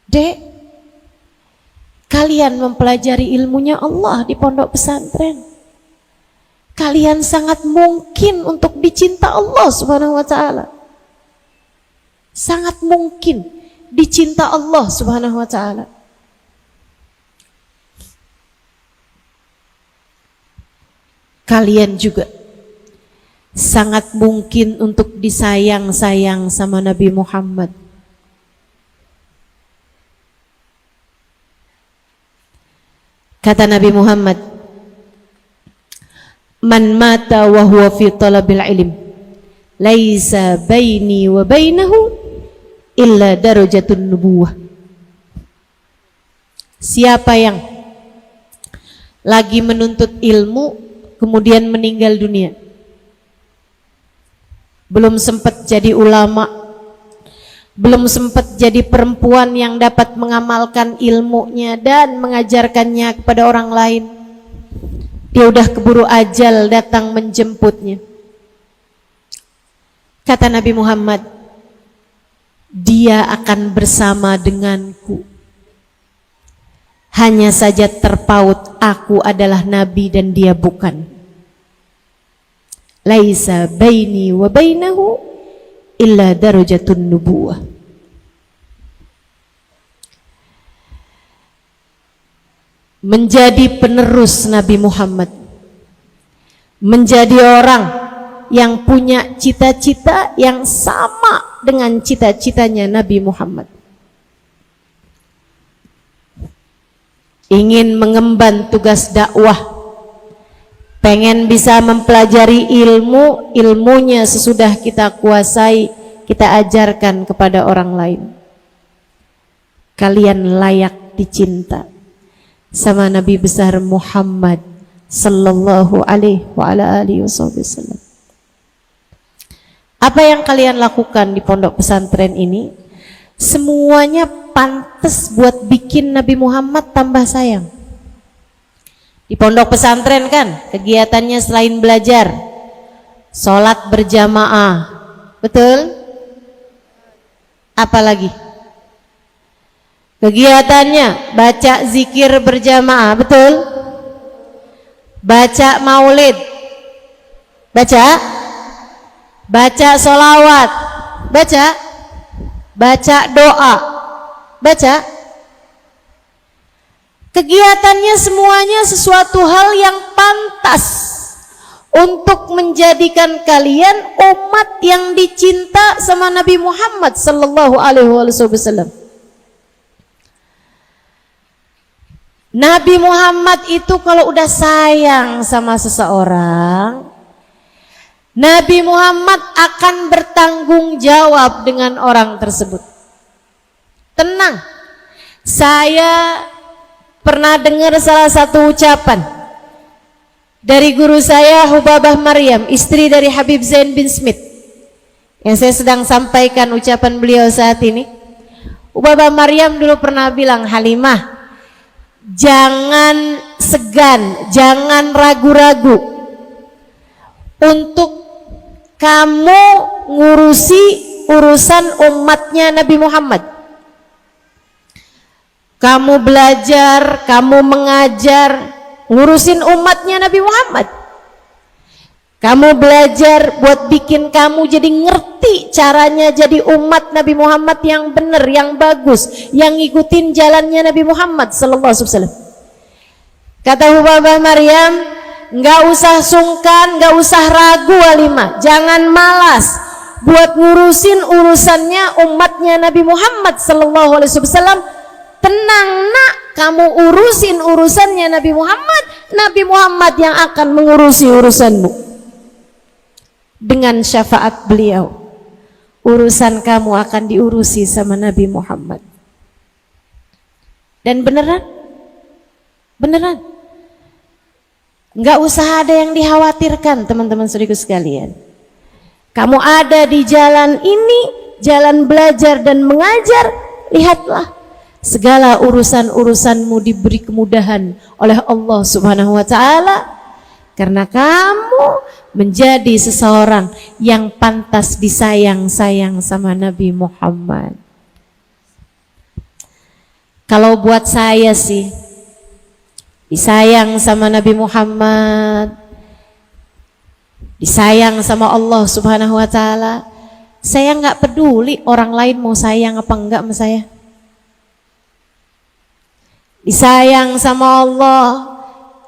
Dek, kalian mempelajari ilmunya Allah di pondok pesantren. Kalian sangat mungkin untuk dicinta Allah Subhanahu wa taala. Sangat mungkin dicinta Allah Subhanahu wa taala. Kalian juga sangat mungkin untuk disayang-sayang sama Nabi Muhammad. Kata Nabi Muhammad, "Man mata wa huwa fi talabil ilm, laisa baini wa bainahu illa darajatun nubuwah." Siapa yang lagi menuntut ilmu kemudian meninggal dunia, belum sempat jadi ulama, belum sempat jadi perempuan yang dapat mengamalkan ilmunya dan mengajarkannya kepada orang lain, dia udah keburu ajal datang menjemputnya. Kata Nabi Muhammad, dia akan bersama denganku. Hanya saja terpaut, aku adalah nabi dan dia bukan. Laisa baini wa bainahu illa darajatun nubuwah. Menjadi penerus Nabi Muhammad, menjadi orang yang punya cita-cita yang sama dengan cita-citanya Nabi Muhammad. Ingin mengemban tugas dakwah, pengen bisa mempelajari ilmu, ilmunya sesudah kita kuasai, kita ajarkan kepada orang lain. Kalian layak dicinta sama Nabi besar Muhammad sallallahu alaihi wa ala alihi wasallam. Apa yang kalian lakukan di pondok pesantren ini semuanya pantas buat bikin Nabi Muhammad tambah sayang. Di pondok pesantren kan kegiatannya selain belajar, sholat berjamaah, betul? Apalagi? Kegiatannya baca zikir berjamaah, betul? Baca maulid, baca sholawat, baca doa, baca. Kegiatannya semuanya sesuatu hal yang pantas untuk menjadikan kalian umat yang dicinta sama Nabi Muhammad sallallahu alaihi wasallam. Nabi Muhammad itu kalau udah sayang sama seseorang, Nabi Muhammad akan bertanggung jawab dengan orang tersebut. Tenang, saya pernah dengar salah satu ucapan dari guru saya Hubabah Maryam, istri dari Habib Zain bin Smith, yang saya sedang sampaikan ucapan beliau saat ini. Hubabah Maryam dulu pernah bilang, Halimah, jangan segan, jangan ragu-ragu untuk kamu ngurusi urusan umatnya Nabi Muhammad. Kamu belajar, kamu mengajar, ngurusin umatnya Nabi Muhammad. Kamu belajar buat bikin kamu jadi ngerti caranya jadi umat Nabi Muhammad yang benar, yang bagus, yang ngikutin jalannya Nabi Muhammad sallallahu alaihi wasallam. Kata Hubabah Maryam, nggak usah sungkan, nggak usah ragu Halimah, jangan malas buat ngurusin urusannya umatnya Nabi Muhammad sallallahu alaihi wasallam. Tenang nak, kamu urusin urusannya Nabi Muhammad, Nabi Muhammad yang akan mengurusi urusanmu. Dengan syafaat beliau, urusan kamu akan diurusi sama Nabi Muhammad. Dan beneran, nggak usah ada yang dikhawatirkan teman-teman saudaraku sekalian. Kamu ada di jalan ini, jalan belajar dan mengajar, lihatlah segala urusan-urusanmu diberi kemudahan oleh Allah Subhanahu wa taala. Karena kamu menjadi seseorang yang pantas disayang-sayang sama Nabi Muhammad. Kalau buat saya sih, disayang sama Nabi Muhammad, disayang sama Allah Subhanahu wa Ta'ala, saya nggak peduli orang lain mau sayang apa enggak sama saya. Disayang sama Allah,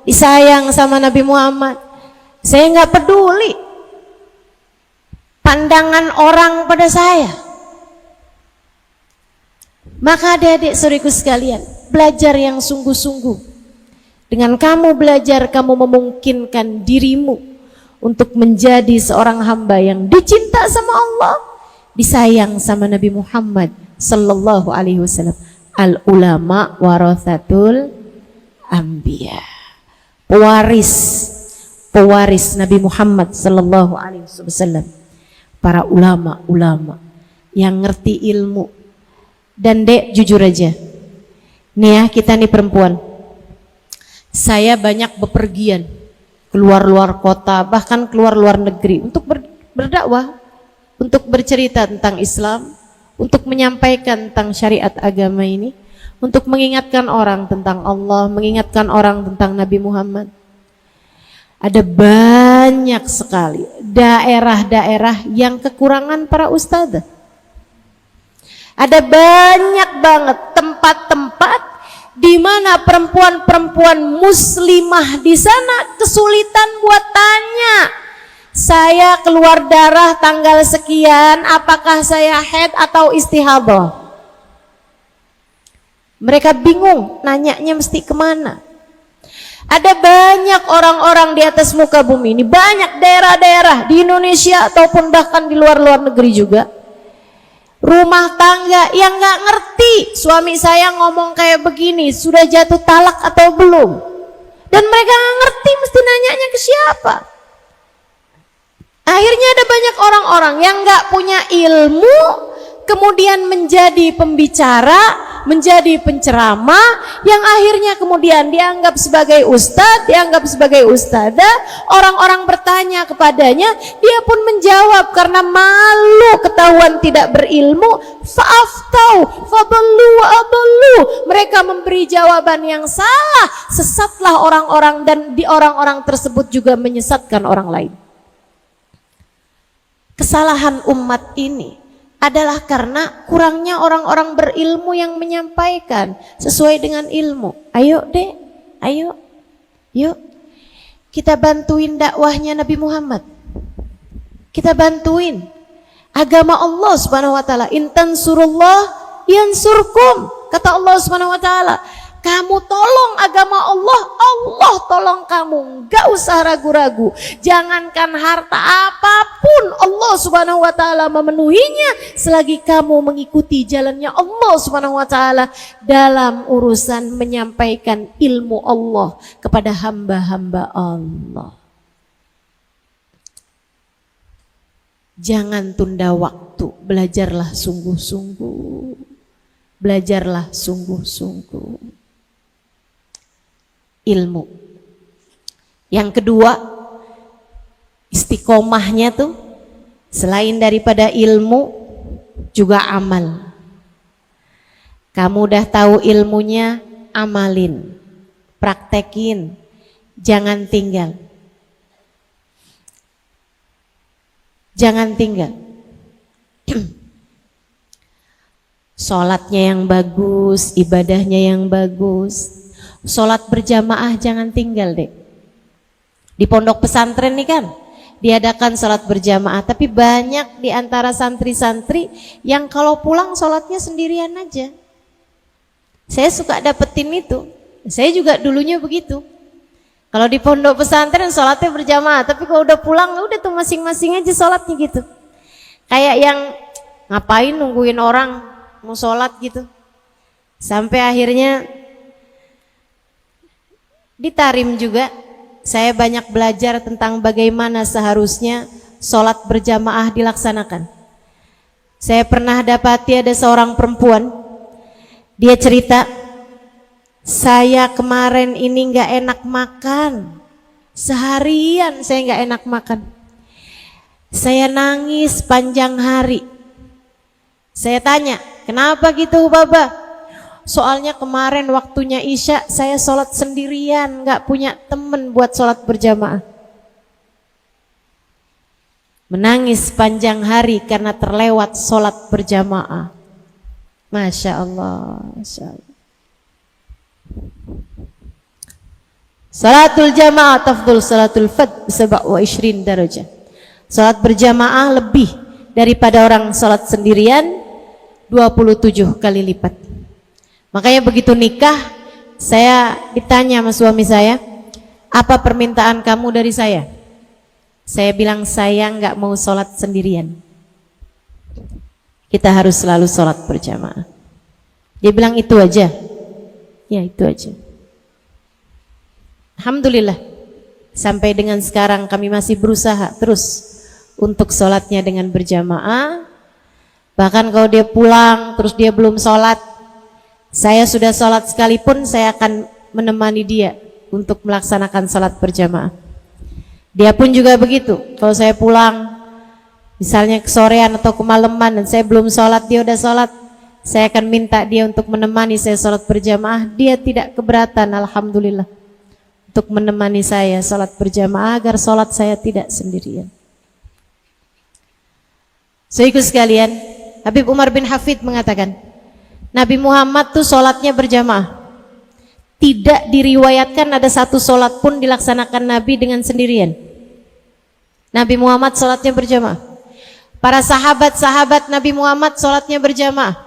disayang sama Nabi Muhammad, saya nggak peduli pandangan orang pada saya. Maka adik-adik saudaraku sekalian, belajar yang sungguh-sungguh. Dengan kamu belajar, kamu memungkinkan dirimu untuk menjadi seorang hamba yang dicinta sama Allah, disayang sama Nabi Muhammad sallallahu alaihi wasallam. Al ulama warathatul anbiya. Pewaris Nabi Muhammad sallallahu alaihi wasallam. Para ulama yang ngerti ilmu. Dan dek, jujur aja, nih ya, kita nih perempuan, saya banyak bepergian keluar luar kota, bahkan keluar luar negeri untuk berdakwah, untuk bercerita tentang Islam, untuk menyampaikan tentang syariat agama ini, untuk mengingatkan orang tentang Allah, mengingatkan orang tentang Nabi Muhammad. Ada banyak sekali daerah-daerah yang kekurangan para ustadzah. Ada banyak banget tempat-tempat di mana perempuan-perempuan muslimah di sana kesulitan buat tanya, saya keluar darah tanggal sekian, apakah saya haid atau istihadah? Mereka bingung, nanyanya mesti kemana. Ada banyak orang-orang di atas muka bumi ini, banyak daerah-daerah di Indonesia ataupun bahkan di luar negeri juga, rumah tangga yang nggak ngerti suami saya ngomong kayak begini, sudah jatuh talak atau belum, dan mereka nggak ngerti mesti nanyanya ke siapa. Akhirnya ada banyak orang-orang yang nggak punya ilmu, kemudian menjadi pembicara, menjadi penceramah, yang akhirnya kemudian dianggap sebagai ustadz, dianggap sebagai ustadzah. Orang-orang bertanya kepadanya, dia pun menjawab karena malu ketahuan tidak berilmu. Fa'aftau fadallu wa adallu. Mereka memberi jawaban yang salah, sesatlah orang-orang, dan di orang-orang tersebut juga menyesatkan orang lain. Kesalahan umat ini adalah karena kurangnya orang-orang berilmu yang menyampaikan sesuai dengan ilmu. Ayo dek, ayo, yuk kita bantuin dakwahnya Nabi Muhammad. Kita bantuin agama Allah Subhanahu wa Ta'ala. Intan surullah yansurkum, kata Allah Subhanahu wa Ta'ala. Kamu tolong agama Allah, Allah tolong kamu. Gak usah ragu-ragu. Jangankan harta apapun, Allah Subhanahu wa Ta'ala memenuhinya selagi kamu mengikuti jalannya Allah Subhanahu wa Ta'ala dalam urusan menyampaikan ilmu Allah kepada hamba-hamba Allah. Jangan tunda waktu, belajarlah sungguh-sungguh. Belajarlah sungguh-sungguh ilmu. Yang kedua, istiqomahnya tuh selain daripada ilmu juga amal. Kamu udah tahu ilmunya, amalin, praktekin, jangan tinggal. Jangan tinggal. Sholatnya yang bagus, ibadahnya yang bagus. Sholat berjamaah jangan tinggal deh. Di pondok pesantren nih kan diadakan sholat berjamaah, tapi banyak di antara santri-santri yang kalau pulang sholatnya sendirian aja. Saya suka dapetin itu. Saya juga dulunya begitu. Kalau di pondok pesantren sholatnya berjamaah, tapi kalau udah pulang udah tuh masing-masing aja sholatnya gitu. Kayak yang ngapain nungguin orang mau sholat gitu. Sampai akhirnya di Tarim juga saya banyak belajar tentang bagaimana seharusnya sholat berjamaah dilaksanakan. Saya pernah dapati ada seorang perempuan, dia cerita, saya kemarin ini gak enak makan, Seharian saya nggak enak makan. Saya nangis panjang hari. Saya tanya, kenapa gitu Baba? Soalnya kemarin waktunya Isya saya sholat sendirian, nggak punya temen buat sholat berjamaah. Menangis panjang hari karena terlewat sholat berjamaah. Masya Allah, Masya Allah. Salatul jamaah tafdhul salatul fard 27 darajah. Salat berjamaah lebih daripada orang salat sendirian 27 kali lipat. Makanya begitu nikah, saya ditanya sama suami saya, apa permintaan kamu dari saya? Saya bilang saya nggak mau salat sendirian. Kita harus selalu salat berjamaah. Dia bilang itu aja. Ya itu aja. Alhamdulillah, sampai dengan sekarang kami masih berusaha terus untuk sholatnya dengan berjamaah. Bahkan kalau dia pulang terus dia belum sholat, saya sudah sholat sekalipun saya akan menemani dia untuk melaksanakan sholat berjamaah. Dia pun juga begitu, kalau saya pulang misalnya kesorean atau kemalaman dan saya belum sholat, dia udah sholat, saya akan minta dia untuk menemani saya sholat berjamaah. Dia tidak keberatan, alhamdulillah, untuk menemani saya sholat berjamaah agar sholat saya tidak sendirian. Saudaraku sekalian, Habib Umar bin Hafid mengatakan, Nabi Muhammad tuh sholatnya berjamaah. Tidak diriwayatkan ada satu sholat pun dilaksanakan Nabi dengan sendirian. Nabi Muhammad sholatnya berjamaah. Para sahabat-sahabat Nabi Muhammad sholatnya berjamaah.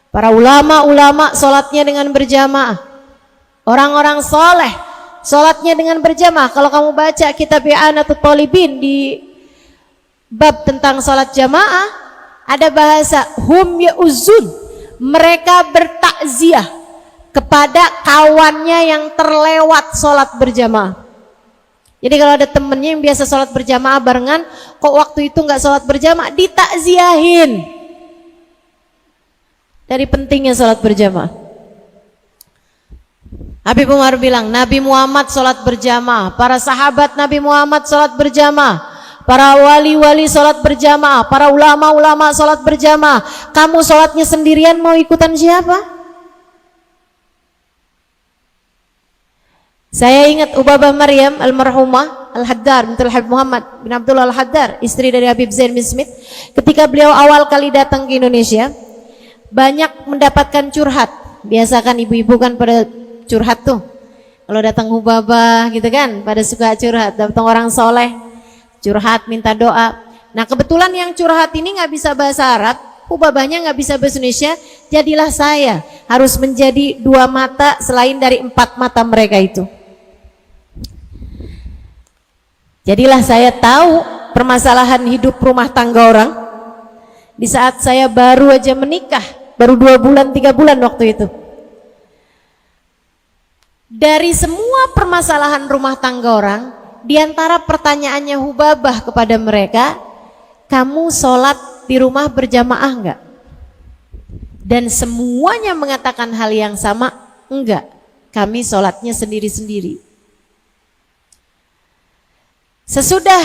Para ulama-ulama sholatnya dengan berjamaah. Orang-orang soleh sholatnya dengan berjamaah. Kalau kamu baca kitab I'anatul Talibin di bab tentang sholat jamaah, ada bahasa hum ya'uzun, mereka bertakziah kepada kawannya yang terlewat sholat berjamaah. Jadi kalau ada temennya yang biasa sholat berjamaah barengan, kok waktu itu nggak sholat berjamaah, ditakziahin. Dari pentingnya sholat berjamaah. Habib Umar bilang, Nabi Muhammad sholat berjamaah, para sahabat Nabi Muhammad sholat berjamaah, para wali-wali sholat berjamaah, para ulama-ulama sholat berjamaah. Kamu sholatnya sendirian mau ikutan siapa? Saya ingat Ubabah Maryam almarhumah Al-Haddar bintul Habib Muhammad bin Abdullah Al-Haddar, istri dari Habib Zain bin Smith. Ketika beliau awal kali datang ke Indonesia, banyak mendapatkan curhat. Biasa kan ibu-ibu kan pada curhat tuh. Kalau datang Ubabah gitu kan, pada suka curhat. Datang orang soleh, curhat minta doa. Nah kebetulan yang curhat ini nggak bisa bahasa Arab, Ubabahnya nggak bisa bahasa Indonesia. Jadilah saya harus menjadi dua mata selain dari empat mata mereka itu. Jadilah saya tahu permasalahan hidup rumah tangga orang di saat saya baru aja menikah, baru 2 bulan 3 bulan waktu itu. Dari semua permasalahan rumah tangga orang, di antara pertanyaannya Hubabah kepada mereka, kamu sholat di rumah berjamaah enggak? Dan semuanya mengatakan hal yang sama, enggak, kami sholatnya sendiri-sendiri. Sesudah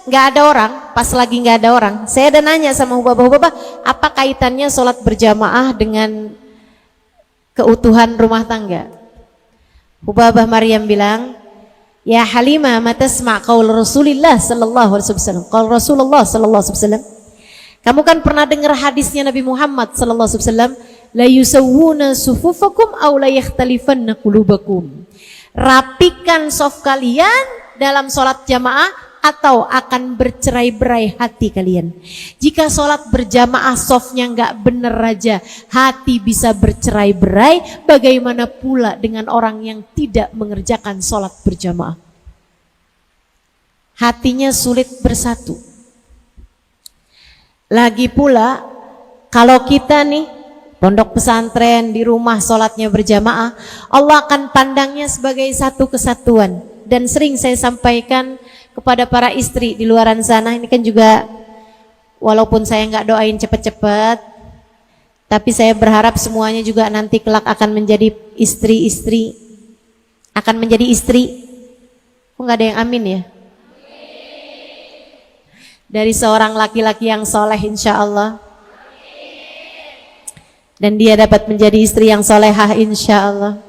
nggak ada orang, pas lagi nggak ada orang, saya ada nanya sama Hubabah, apa kaitannya sholat berjamaah dengan keutuhan rumah tangga? Hubabah Maryam bilang, ya Halimah, ma tasma' qaul Rasulillah sallallahu alaihi wasallam. Qaul Rasulullah sallallahu alaihi wasallam. Kamu kan pernah dengar hadisnya Nabi Muhammad sallallahu alaihi wasallam, la yusawwuna sufufakum aw la yakhtalifanna qulubakum. Rapikan shaf kalian dalam sholat jamaah atau akan bercerai-berai hati kalian. Jika sholat berjamaah shafnya nggak bener aja, hati bisa bercerai-berai, bagaimana pula dengan orang yang tidak mengerjakan sholat berjamaah? Hatinya sulit bersatu. Lagi pula kalau kita nih pondok pesantren di rumah sholatnya berjamaah, Allah akan pandangnya sebagai satu kesatuan. Dan sering saya sampaikan kepada para istri di luaran sana, ini kan juga walaupun saya nggak doain cepet-cepet, tapi saya berharap semuanya juga nanti kelak akan menjadi istri-istri, akan menjadi istri Kok nggak ada yang amin ya? Dari seorang laki-laki yang soleh insya Allah. Dan dia dapat menjadi istri yang solehah insya Allah.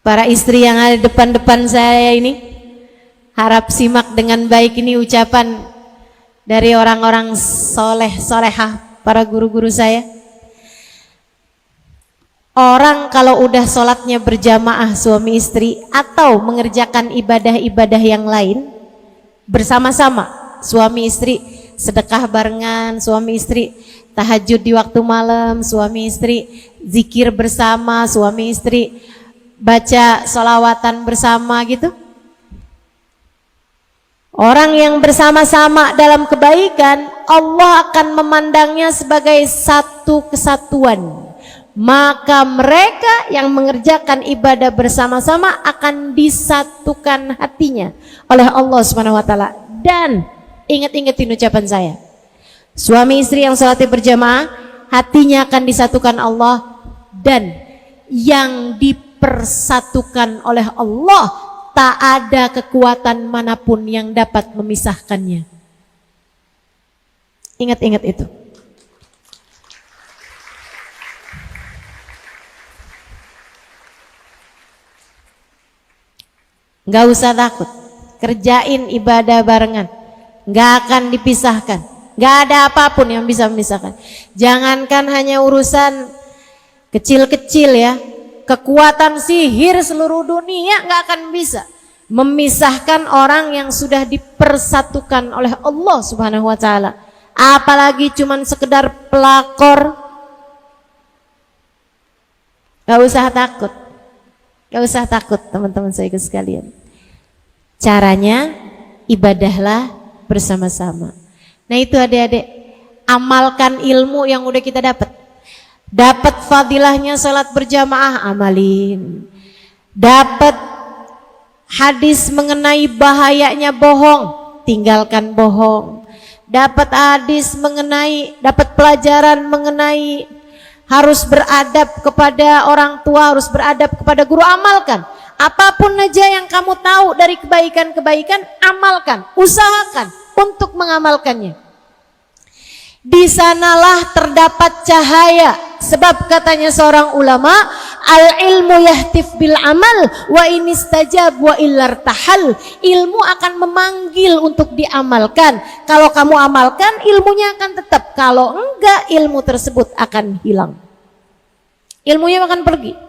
Para istri yang ada depan-depan saya ini, harap simak dengan baik ini ucapan dari orang-orang soleh, solehah, para guru-guru saya. Orang kalau udah sholatnya berjamaah suami istri atau mengerjakan ibadah-ibadah yang lain bersama-sama, suami istri sedekah barengan, suami istri tahajud di waktu malam, suami istri zikir bersama, suami istri baca sholawatan bersama gitu. Orang yang bersama-sama dalam kebaikan, Allah akan memandangnya sebagai satu kesatuan. Maka mereka yang mengerjakan ibadah bersama-sama akan disatukan hatinya oleh Allah Subhanahu wa taala. Dan ingat-ingatin ucapan saya. Suami istri yang salatnya berjamaah, hatinya akan disatukan Allah, dan yang dipersatukan oleh Allah tak ada kekuatan manapun yang dapat memisahkannya. Ingat-ingat itu. Gak usah takut, kerjain ibadah barengan, gak akan dipisahkan, gak ada apapun yang bisa memisahkan. Jangankan hanya urusan kecil-kecil ya, kekuatan sihir seluruh dunia gak akan bisa memisahkan orang yang sudah dipersatukan oleh Allah Subhanahu wa taala. Apalagi cuman sekedar pelakor. Gak usah takut. Gak usah takut teman-teman saya sekalian. Caranya ibadahlah bersama-sama. Nah itu adik-adik, amalkan ilmu yang udah kita dapat. Dapat fadilahnya salat berjamaah, amalin. Dapat hadis mengenai bahayanya bohong, tinggalkan bohong. Dapat hadis mengenai, dapat pelajaran mengenai harus beradab kepada orang tua, harus beradab kepada guru, amalkan. Apapun aja yang kamu tahu dari kebaikan-kebaikan, amalkan, usahakan untuk mengamalkannya. Di sanalah terdapat cahaya, sebab katanya seorang ulama, al ilmu yahtif bil amal wa inistajab wa illar tahal. Ilmu akan memanggil untuk diamalkan. Kalau kamu amalkan, ilmunya akan tetap. Kalau enggak, ilmu tersebut akan hilang. Ilmunya akan pergi.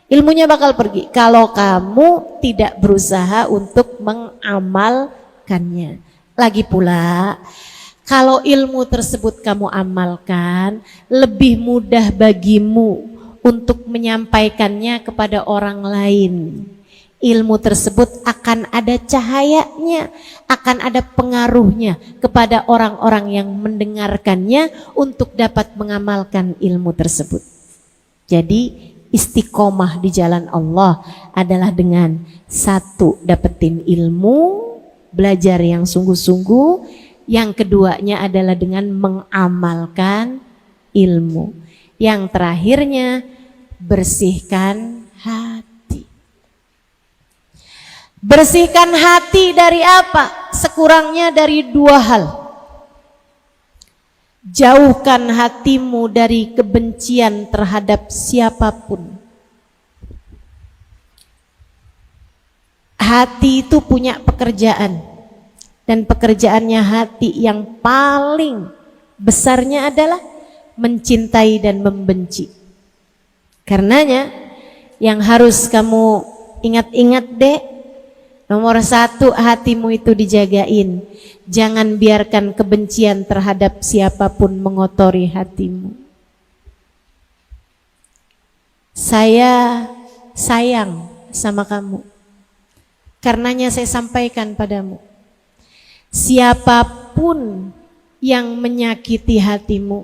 Ilmunya bakal pergi kalau kamu tidak berusaha untuk mengamalkannya. Lagi pula, kalau ilmu tersebut kamu amalkan, lebih mudah bagimu untuk menyampaikannya kepada orang lain. Ilmu tersebut akan ada cahayanya, akan ada pengaruhnya kepada orang-orang yang mendengarkannya untuk dapat mengamalkan ilmu tersebut. Jadi istiqomah di jalan Allah adalah dengan satu, dapetin ilmu, belajar yang sungguh-sungguh. Yang keduanya adalah dengan mengamalkan ilmu. Yang terakhirnya, bersihkan hati. Bersihkan hati dari apa? Sekurangnya dari dua hal. Jauhkan hatimu dari kebencian terhadap siapapun. Hati itu punya pekerjaan, dan pekerjaannya hati yang paling besarnya adalah mencintai dan membenci. Karenanya yang harus kamu ingat-ingat dek, nomor satu, hatimu itu dijagain. Jangan biarkan kebencian terhadap siapapun mengotori hatimu. Saya sayang sama kamu. Karenanya saya sampaikan padamu, siapapun yang menyakiti hatimu,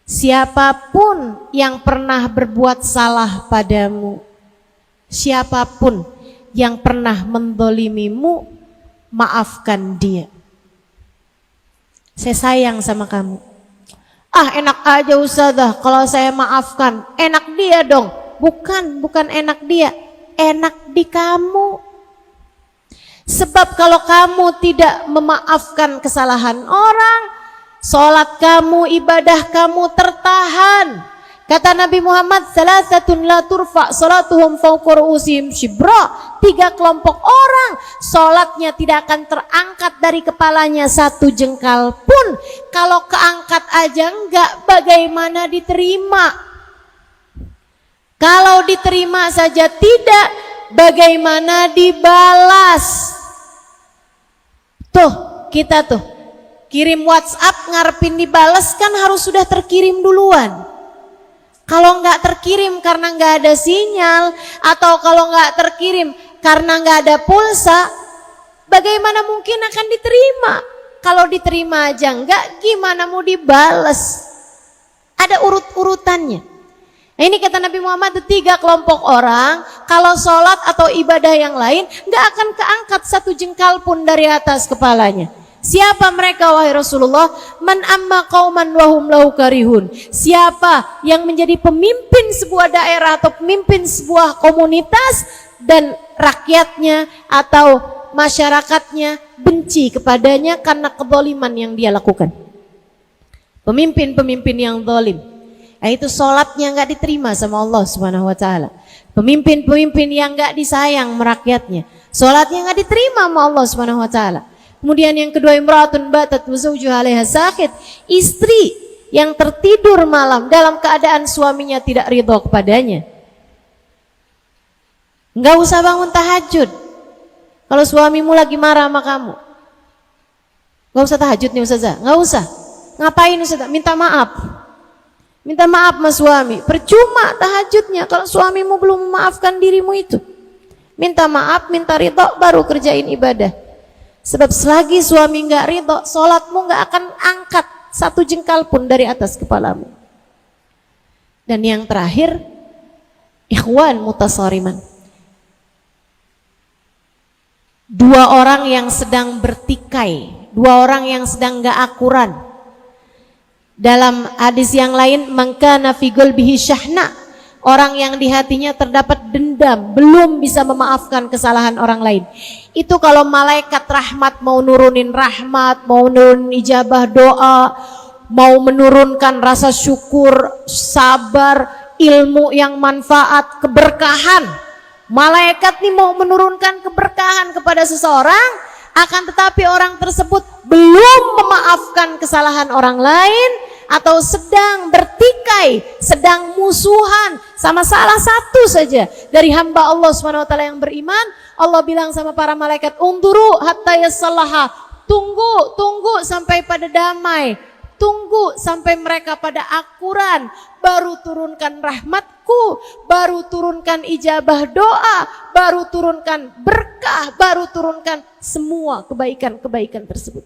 siapapun yang pernah berbuat salah padamu, siapapun yang pernah mendolimimu, maafkan dia. Saya sayang sama kamu. Ah, enak aja Ustazah kalau saya maafkan. Enak dia dong. Bukan enak dia. enak di kamu. Sebab kalau kamu tidak memaafkan kesalahan orang, sholat kamu, ibadah kamu tertahan. Kata Nabi Muhammad, salasatun la turfa salatuhum fawqa ru'usihim shibra. 3 kelompok orang sholatnya tidak akan terangkat dari kepalanya 1 jengkal pun. Kalau keangkat aja enggak, bagaimana diterima? Kalau diterima saja tidak, bagaimana dibalas? Tuh, kita tuh kirim WhatsApp ngarepin dibalas kan harus sudah terkirim duluan. Kalau nggak terkirim karena nggak ada sinyal, atau kalau nggak terkirim karena nggak ada pulsa, bagaimana mungkin akan diterima? Kalau diterima aja nggak, gimana mau dibalas? Ada urut-urutannya. Nah, ini kata Nabi Muhammad, 3 kelompok orang kalau sholat atau ibadah yang lain nggak akan keangkat 1 jengkal pun dari atas kepalanya. Siapa mereka wahai Rasulullah? Man amma qauman wahum lahu karihun. Siapa yang menjadi pemimpin sebuah daerah atau pemimpin sebuah komunitas dan rakyatnya atau masyarakatnya benci kepadanya karena kezaliman yang dia lakukan. Pemimpin-pemimpin yang zalim, itu sholatnya nggak diterima sama Allah Subhanahu Wa Taala. Pemimpin-pemimpin yang nggak disayang merakyatnya, sholatnya nggak diterima sama Allah Subhanahu Wa Taala. Kemudian yang kedua, imra'atun batat wa zawjuha 'alaiha sakit, istri yang tertidur malam dalam keadaan suaminya tidak ridho kepadanya. Enggak usah bangun tahajud kalau suamimu lagi marah sama kamu. Enggak usah tahajud nih Ustazah, enggak usah. Ngapain Ustazah? Minta maaf. Minta maaf sama suami. Percuma tahajudnya kalau suamimu belum memaafkan dirimu itu. Minta maaf, minta ridho, baru kerjain ibadah. Sebab selagi suami nggak ridho, sholatmu nggak akan angkat 1 jengkal pun dari atas kepalamu. Dan yang terakhir, ikhwan mutasariman. 2 orang yang sedang bertikai, 2 orang yang sedang nggak akuran. Dalam hadis yang lain, mangkana fi qalbihi syahna, orang yang di hatinya terdapat dendam, belum bisa memaafkan kesalahan orang lain. Itu kalau malaikat rahmat mau nurunin rahmat, mau nurunin ijabah doa, mau menurunkan rasa syukur, sabar, ilmu yang manfaat, keberkahan. Malaikat nih mau menurunkan keberkahan kepada seseorang, akan tetapi orang tersebut belum memaafkan kesalahan orang lain, atau sedang bertikai, sedang musuhan sama salah satu saja dari hamba Allah SWT yang beriman. Allah bilang sama para malaikat, unduru hatta yasallaha, tunggu sampai pada damai, tunggu sampai mereka pada akuran, baru turunkan rahmatku, baru turunkan ijabah doa, baru turunkan berkah, baru turunkan semua kebaikan-kebaikan tersebut.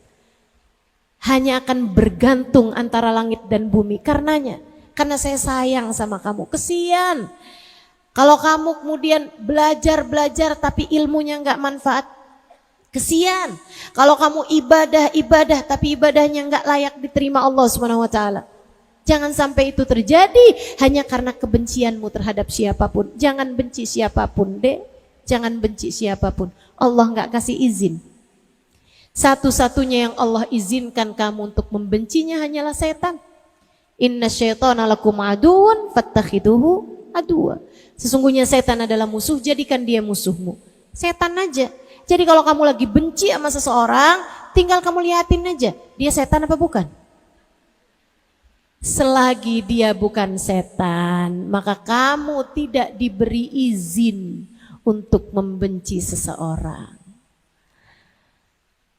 Hanya akan bergantung antara langit dan bumi karenanya. Karena saya sayang sama kamu, kesian. Kalau kamu kemudian belajar tapi ilmunya nggak manfaat, kesian. Kalau kamu ibadah tapi ibadahnya nggak layak diterima Allah SWT. Jangan sampai itu terjadi hanya karena kebencianmu terhadap siapapun. Jangan benci siapapun deh, jangan benci siapapun. Allah nggak kasih izin. Satu-satunya yang Allah izinkan kamu untuk membencinya hanyalah setan. Inna syaitana lakum aduun fattakhiduhu aduwa. Sesungguhnya setan adalah musuh, jadikan dia musuhmu. Setan aja. Jadi kalau kamu lagi benci sama seseorang, tinggal kamu liatin aja, dia setan apa bukan? Selagi dia bukan setan, maka kamu tidak diberi izin untuk membenci seseorang.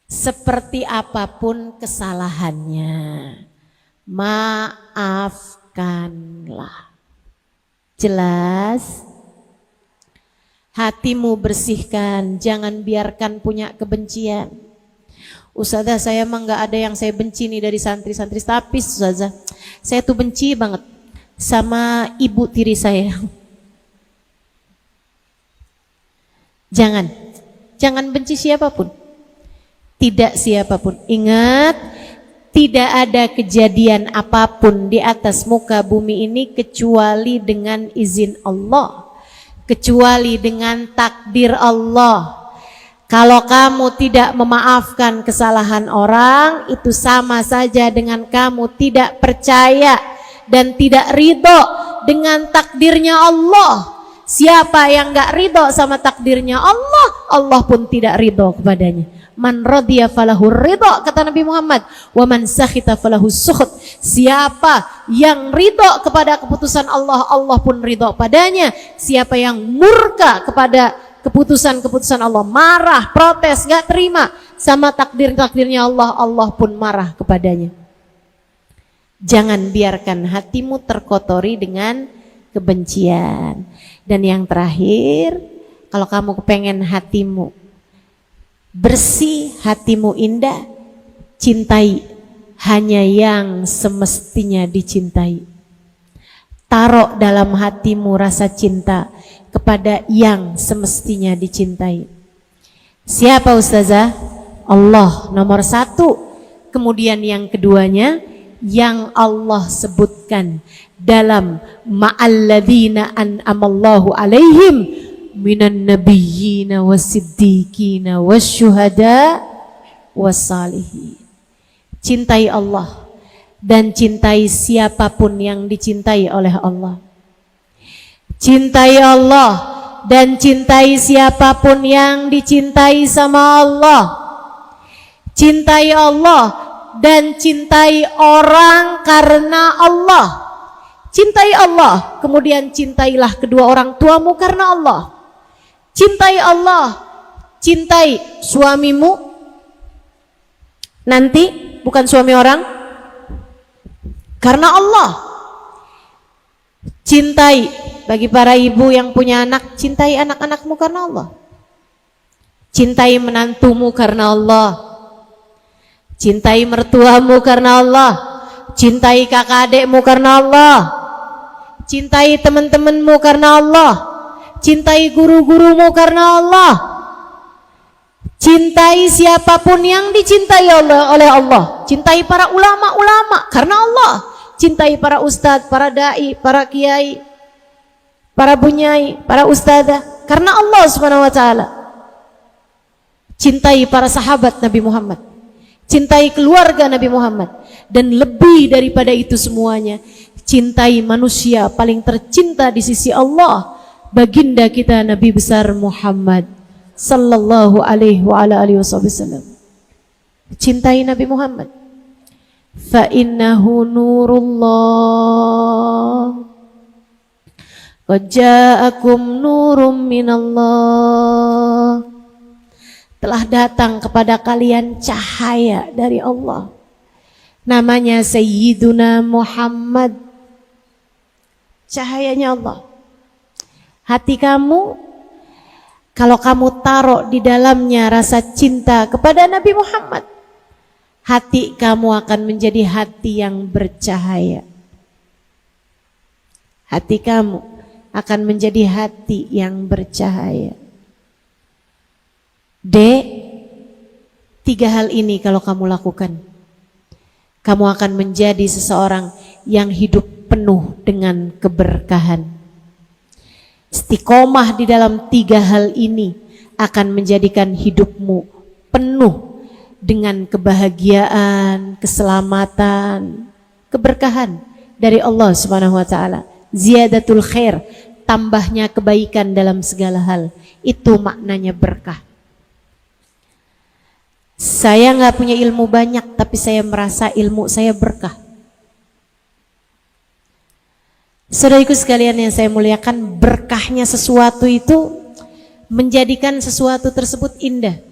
Seperti apapun kesalahannya, maafkanlah. Jelas? Hatimu bersihkan, jangan biarkan punya kebencian. Ustazah, saya emang gak ada yang saya benci nih dari santri-santri, tapi Ustazah, saya tuh benci banget sama ibu tiri saya. Jangan benci siapapun. Tidak siapapun. Ingat, tidak ada kejadian apapun di atas muka bumi ini kecuali dengan izin Allah. kecuali dengan takdir Allah. Kalau kamu tidak memaafkan kesalahan orang, itu sama saja dengan kamu tidak percaya dan tidak ridho dengan takdirnya Allah. Siapa yang gak ridho sama takdirnya Allah, Allah pun tidak ridho kepadanya. Man radiya falahu ridho, kata Nabi Muhammad. Wa man sakhita falahu sukhut. Siapa yang ridho kepada keputusan Allah, Allah pun ridho padanya. Siapa yang murka kepada keputusan-keputusan Allah, marah, protes, gak terima sama takdir-takdirnya Allah, Allah pun marah kepadanya. Jangan biarkan hatimu terkotori dengan kebencian. Dan yang terakhir, kalau kamu kepengen hatimu bersih, hatimu indah, cintai hanya yang semestinya dicintai. Taruh dalam hatimu rasa cinta kepada yang semestinya dicintai. Siapa ustazah? Allah nomor satu. Kemudian yang keduanya yang Allah sebutkan dalam ma'alladzina an'amallahu alaihim minan nabiyyina wassiddiqina wasyuhada wassalihin. Cintai Allah dan cintai siapapun yang dicintai oleh Allah. Cintai Allah dan cintai siapapun yang dicintai sama Allah. Cintai Allah dan cintai orang karena Allah. Cintai Allah, kemudian cintailah kedua orang tuamu karena Allah. Cintai Allah, cintai suamimu nanti, bukan suami orang, karena Allah. Cintai, bagi para ibu yang punya anak, cintai anak-anakmu karena Allah. Cintai menantumu karena Allah. Cintai mertuamu karena Allah. Cintai kakak adekmu karena Allah. Cintai teman-temanmu karena Allah. Cintai guru-gurumu karena Allah. Cintai siapapun yang dicintai oleh Allah. Cintai para ulama-ulama karena Allah. Cintai para ustadz, para dai, para kiai, para bunyai, para ustadzah karena Allah Subhanahu wa taala. Cintai para sahabat Nabi Muhammad. Cintai keluarga Nabi Muhammad. Dan lebih daripada itu semuanya, cintai manusia paling tercinta di sisi Allah, baginda kita Nabi besar Muhammad sallallahu alaihi wa ala alihi wasallam. Cintai Nabi Muhammad. Fa innahu nurullah qad ja'akum nurum minallah. Telah datang kepada kalian cahaya dari Allah. Namanya Sayyiduna Muhammad. Cahayanya Allah. Hati kamu, kalau kamu taruh di dalamnya rasa cinta kepada Nabi Muhammad, hati kamu akan menjadi hati yang bercahaya. Hati kamu akan menjadi hati yang bercahaya. Tiga hal ini kalau kamu lakukan, kamu akan menjadi seseorang yang hidup penuh dengan keberkahan. Istiqomah di dalam tiga hal ini akan menjadikan hidupmu penuh dengan kebahagiaan, keselamatan, keberkahan dari Allah Subhanahu wa taala. Ziyadatul khair, tambahnya kebaikan dalam segala hal. Itu maknanya berkah. Saya nggak punya ilmu banyak, tapi saya merasa ilmu saya berkah. Saudaraku sekalian yang saya muliakan, berkahnya sesuatu itu menjadikan sesuatu tersebut indah.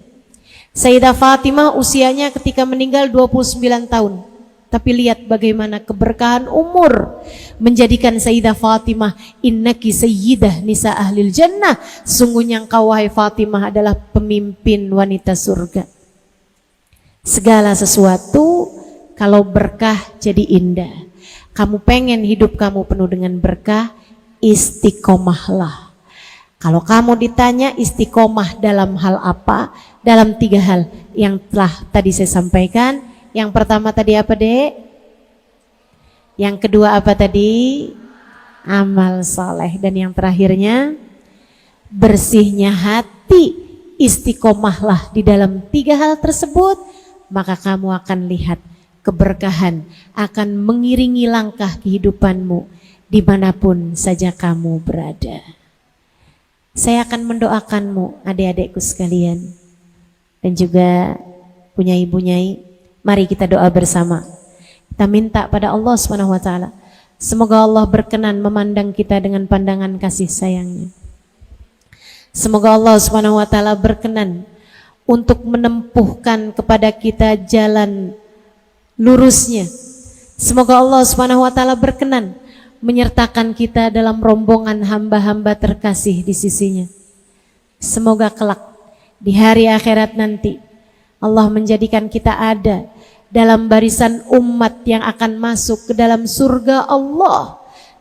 Sayyidah Fatimah usianya ketika meninggal 29 tahun. Tapi lihat bagaimana keberkahan umur menjadikan Sayyidah Fatimah, innaki sayyidah nisa ahlil jannah. Sungguhnya engkau wahai Fatimah adalah pemimpin wanita surga. Segala sesuatu kalau berkah jadi indah. Kamu pengen hidup kamu penuh dengan berkah, istiqomahlah. Kalau kamu ditanya istiqomah dalam hal apa? Dalam tiga hal yang telah tadi saya sampaikan. Yang pertama tadi apa, Dek? Yang kedua apa tadi? Amal saleh. Dan yang terakhirnya bersihnya hati, istiqomahlah di dalam 3 hal tersebut, maka kamu akan lihat keberkahan akan mengiringi langkah kehidupanmu dimanapun saja kamu berada. Saya akan mendoakanmu adik-adikku sekalian, dan juga punya ibu nyai. Mari kita doa bersama. Kita minta pada Allah SWT, semoga Allah berkenan memandang kita dengan pandangan kasih sayangnya. Semoga Allah SWT berkenan untuk menempuhkan kepada kita jalan lurusnya. Semoga Allah SWT berkenan menyertakan kita dalam rombongan hamba-hamba terkasih di sisinya. Semoga kelak di hari akhirat nanti Allah menjadikan kita ada dalam barisan umat yang akan masuk ke dalam surga Allah,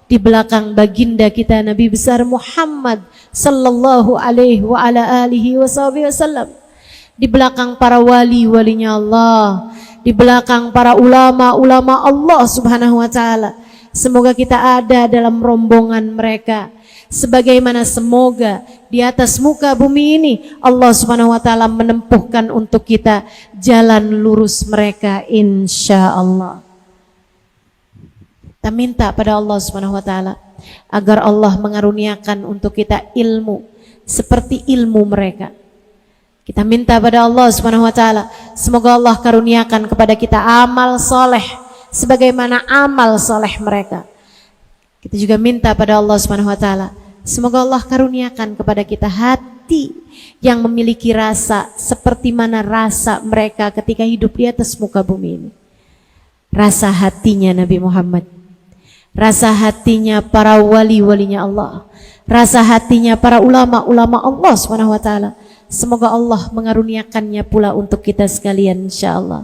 di belakang baginda kita Nabi besar Muhammad sallallahu alaihi wa ala alihi wasallam, di belakang para wali-walinya Allah, di belakang para ulama-ulama Allah subhanahu wa ta'ala. Semoga kita ada dalam rombongan mereka, sebagaimana semoga di atas muka bumi ini Allah subhanahu wa ta'ala menempuhkan untuk kita jalan lurus mereka, insya Allah. Kita minta pada Allah subhanahu wa ta'ala agar Allah mengaruniakan untuk kita ilmu seperti ilmu mereka. Kita minta pada Allah subhanahu wa ta'ala, semoga Allah karuniakan kepada kita amal soleh sebagaimana amal soleh mereka. Kita juga minta pada Allah subhanahu wa ta'ala, semoga Allah karuniakan kepada kita hati yang memiliki rasa seperti mana rasa mereka ketika hidup di atas muka bumi ini. Rasa hatinya Nabi Muhammad, rasa hatinya para wali-walinya Allah, rasa hatinya para ulama-ulama Allah subhanahu wa ta'ala. Semoga Allah mengaruniakannya pula untuk kita sekalian, insyaallah.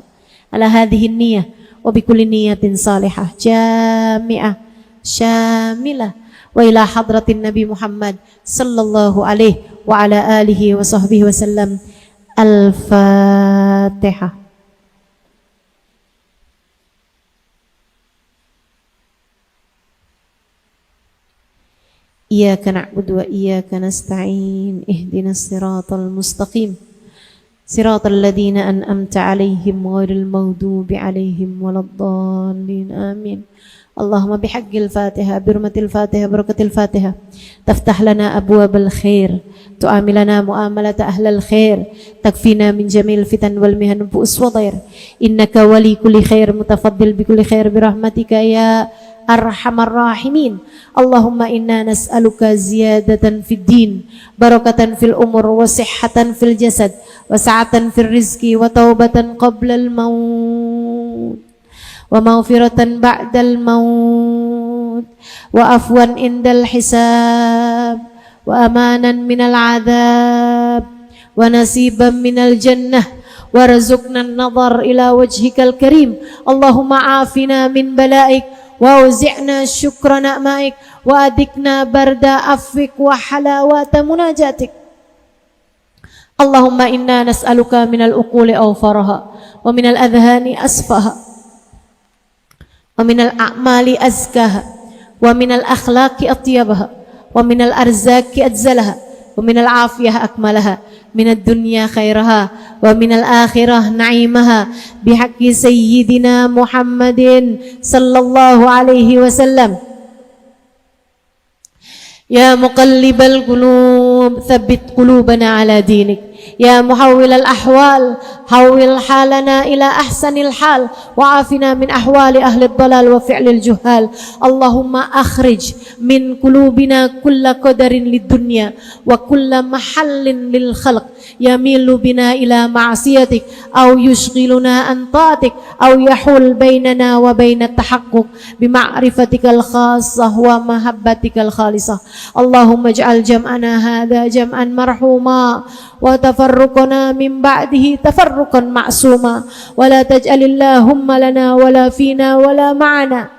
Ala hadhihi niyah wa bikulli niyatin salihah jami'ah syamilah wa ila hadratin Nabi Muhammad sallallahu alaihi wa ala alihi wa sahbihi wasallam. Al-Fatihah. Iyyaka na'budu wa iyyaka nasta'in. Ihdinas siratal mustaqim. Siratal ladzina an'amta 'alaihim ghairil maghdubi 'alaihim waladdallin. Amin. Allahumma bihaqqil Fatihah, birmatil Fatihah, barakatil Fatihah, taftah lana abwabal khair, tu'amilana mu'amalata ahlal khair, takfina min jamil fitan wal mihan bu'us wa dhair. Innaka wali kulli khair, mutafaddil bi kulli khair birahmatika ya arhamar rahimin. Allahumma inna nas'aluka ziyadatan fid din, barakatan fil umur, wa sihhatan fil jasad, wa sa'atan fil rizki, wa taubatan qabla al maut, wa maghfiratan ba'dal maut, wa afwan indal hisab, wa amanan minal adab, wa nasiban minal jannah, wa razuqna an-nadhar ila wajhikal karim. Allahumma afina min balaik, wa uzi'na syukra na'maik, wa adikna barda afwik wa halawata munajatik. Allahumma inna nas'aluka minal uquli awfaraha, wa minal adhani asfaha, wa minal a'mali azkaha, wa minal akhlaqi atyabaha, wa minal arzaki adzalaha, wa minal afiyah akmalaha, minad dunya khairaha, wa minal akhirah na'imaha, bihaqqi sayyidina Muhammadin sallallahu alaihi wasallam. Ya muqallibal qulub, thabbit qulubana ala dinik. Ya muhawwilal ahwal, hawwil halana ila ahsanil hal, wa afina min ahwali ahli dhalal wa fi'lil juhal. Allahumma akhrij min qulubina kulla qadarin lid dunya wa kulla mahallin lil khalq yamilu bina ila ma'siyatik aw yushghiluna an ta'atik aw yahul bainana wa bainat tahaqquq bi ma'rifatikal khassah wa mahabbatikal khalisah. Allahumma ij'al jam'ana hadha jam'an marhuma wa tafarruqana min ba'dihi tafarruqan ma'suma wa la taj'alillahumma lana wa la fina wa la ma'ana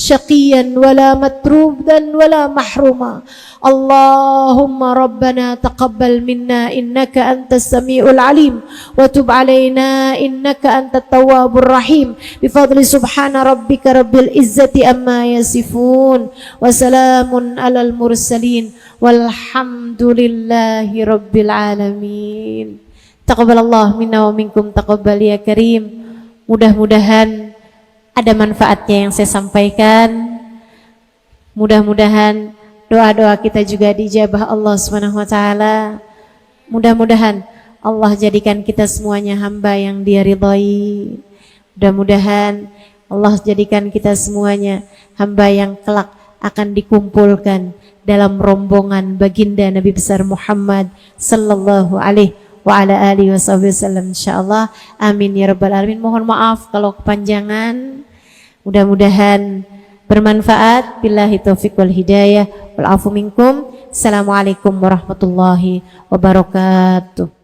syaqiyan wala matrudan wala mahruma. Allahumma rabbana taqabbal minna innaka antas samiul alim wa tub alaina innaka antat tawwabur rahim. Bifadli subhana rabbika rabbil izzati amma yasifun wa salamun alal mursalin walhamdulillahi rabbil alamin. Taqabbalallah minna wa minkum, taqabbal ya karim. Mudah-mudahan ada manfaatnya yang saya sampaikan. Mudah-mudahan doa-doa kita juga dijabah Allah Subhanahu wa taala. Mudah-mudahan Allah jadikan kita semuanya hamba yang Dia ridhai. Mudah-mudahan Allah jadikan kita semuanya hamba yang kelak akan dikumpulkan dalam rombongan baginda Nabi besar Muhammad sallallahu alaihi wa ala alihi wasallam insyaallah. Amin ya rabbal alamin. Mohon maaf kalau kepanjangan. Mudah-mudahan bermanfaat. Billahi taufiq wal hidayah wal afu minkum. Assalamualaikum warahmatullahi wabarakatuh.